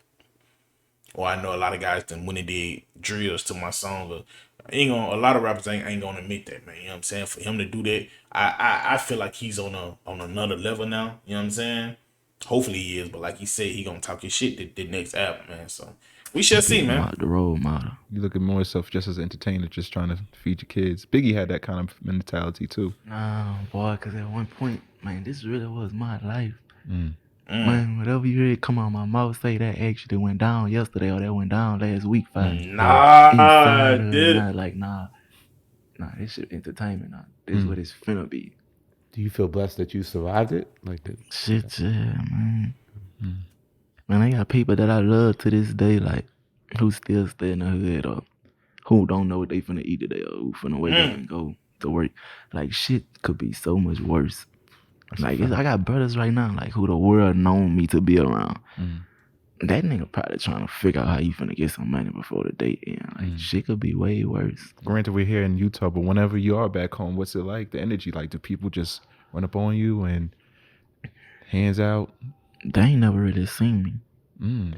Or I know a lot of guys that when they did drills to my song. Or, a lot of rappers ain't gonna admit that, man. You know what I'm saying? For him to do that, I feel like he's on another level now. You know what I'm saying? Hopefully he is, but like he said, he gonna talk his shit the next album, man. So we shall see, man. The role model. You look at more yourself just as an entertainer, just trying to feed your kids. Biggie had that kind of mentality too. Nah, boy, because at one point, man, this really was my life. Man, whatever you heard come out my mouth, say that actually went down yesterday or that went down last week. Nah, dude. Like, nah, this shit entertainment. Nah. This is what it's finna be. Do you feel blessed that you survived it? Like that? Shit, yeah, man. Man, I got people that I love to this day, like, who still stay in the hood or who don't know what they finna eat today or who finna wake up and go to work. Like, shit could be so much worse. Like, I got brothers right now, like, who the world known me to be around. That nigga probably trying to figure out how you finna get some money before the day end. Like, shit could be way worse. Granted, we're here in Utah, but whenever you are back home, what's it like? The energy, like, do people just run up on you and hands out? They ain't never really seen me.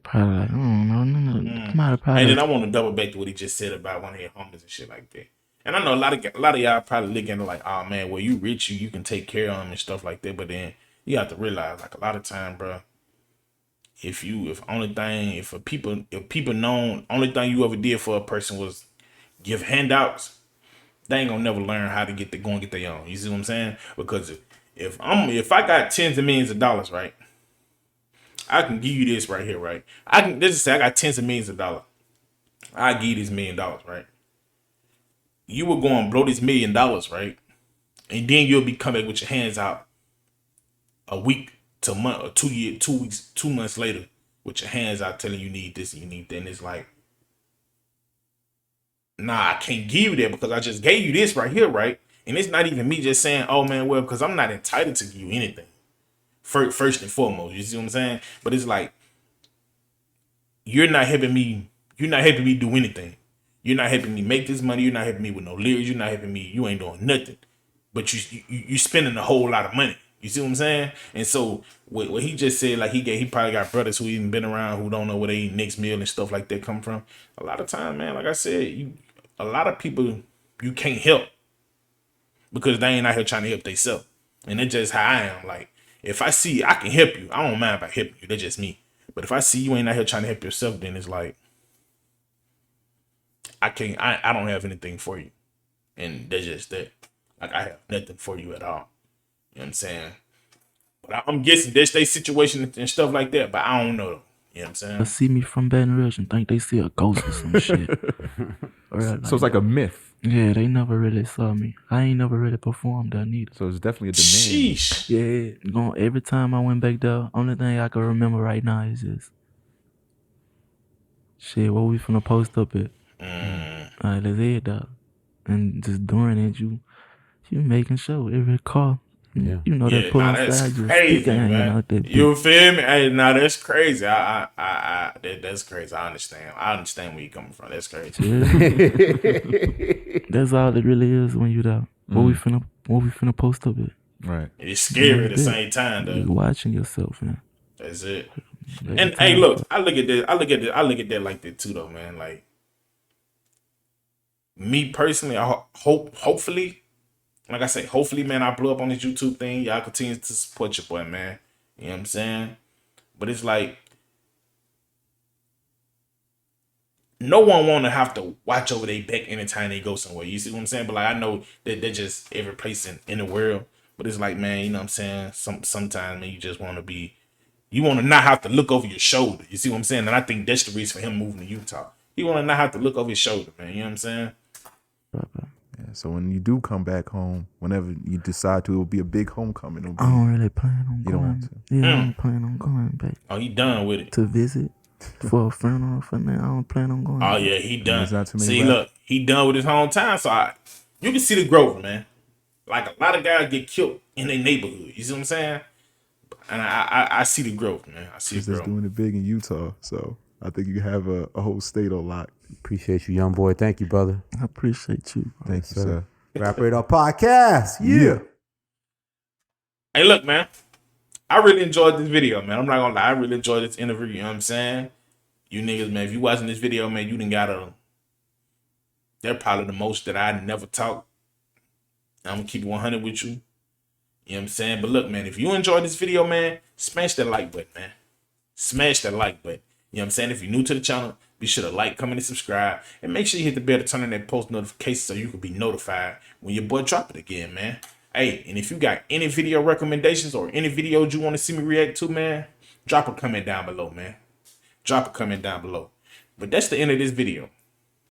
Probably like, I don't know. Probably. And then I want to double back to what he just said about one of your homies and shit like that. And I know a lot of y'all probably looking at it like, oh man, well you rich, you can take care of them and stuff like that. But then you have to realize, like a lot of time, bro, if people known, only thing you ever did for a person was give handouts, they ain't gonna never learn how to go and get their own. You see what I'm saying? Because if I got tens of millions of dollars, right, I can give you this right here, right? Let's just say I got tens of millions of dollars. I give you this $1 million, right? You will go and blow this $1 million, right? And then you'll be coming back with your hands out a week to a month or 2 years, 2 weeks, 2 months later, with your hands out telling you need this and you need that. And it's like, nah, I can't give you that because I just gave you this right here, right? And it's not even me just saying, oh man, well, because I'm not entitled to give you anything. First and foremost, you see what I'm saying? But it's like, you're not helping me do anything. You're not helping me make this money. You're not helping me with no lyrics. You're not helping me. You ain't doing nothing. But you spending a whole lot of money. You see what I'm saying? And so what he just said, like he probably got brothers who even been around who don't know where they eat next meal and stuff like that come from. A lot of time, man, like I said, a lot of people you can't help because they ain't out here trying to help themselves. And that's just how I am. Like, if I see I can help you, I don't mind about helping you. That's just me. But if I see you ain't out here trying to help yourself, then it's like, I don't have anything for you. And that's just that. Like, I have nothing for you at all. You know what I'm saying? But I'm guessing that's their situation and stuff like that, but I don't know. You know what I'm saying? They see me from Baton Rouge and think they see a ghost or some shit. Or So it's like a myth. yeah, they never really saw me. I ain't never really performed there neither. So it's definitely a demand. Sheesh. Yeah, every time I went back there, only thing I can remember right now is just shit, what we finna post up at. Alright, let's head dog. And just during it, you making sure every car. Yeah. You know that pull that's inside you. crazy, Stick hanging man. out that You feel me? Hey, nah, that's crazy. That's crazy. I understand where you coming from. That's crazy. That's all it really is when you there. What we finna post up at. Right. It's scary at the same time, You though. watching yourself, man. That's it. Every And time. hey, look, I look at that like that too, though, man. Like, me personally, I hopefully, like I say, hopefully, man, I blow up on this YouTube thing. Y'all continue to support your boy, man. You know what I'm saying? But it's like, no one want to have to watch over their back anytime they go somewhere. You see what I'm saying? But like, I know that they're just every place in the world. But it's like, man, you know what I'm saying? Sometimes, man, you just want to not have to look over your shoulder. You see what I'm saying? And I think that's the reason for him moving to Utah. He want to not have to look over his shoulder, man. You know what I'm saying? Yeah, so when you do come back home, whenever you decide to, it'll be a big homecoming. I don't really plan on You don't want going. Yeah, I don't plan on going back Oh, he done with it. to visit for a funeral for now. I don't plan on going. Oh yeah, he done. There's not too many See, left. look, he done with his hometown. So you can see the growth, man. Like, a lot of guys get killed in their neighborhood. You see what I'm saying? And I see the growth, man. I see He's the just growth. doing it big in Utah. So I think you have a whole state on lock. Appreciate you, young boy. Thank you, brother. I appreciate you. Thank you, sir. Rap Radar Podcast. Yeah. Hey, look, man. I really enjoyed this video, man. I'm not gonna lie. I really enjoyed this interview. You know what I'm saying? You niggas, man, if you watching this video, man, you done got they're probably the most that I never talk. I'm gonna keep it 100 with you. You know what I'm saying? But look, man, if you enjoyed this video, man, smash that like button, man. Smash that like button. You know what I'm saying? If you're new to the channel, be sure to like, comment, and subscribe. And make sure you hit the bell to turn on that post notification so you can be notified when your boy drop it again, man. Hey, and if you got any video recommendations or any videos you want to see me react to, man, drop a comment down below, man. Drop a comment down below. But that's the end of this video.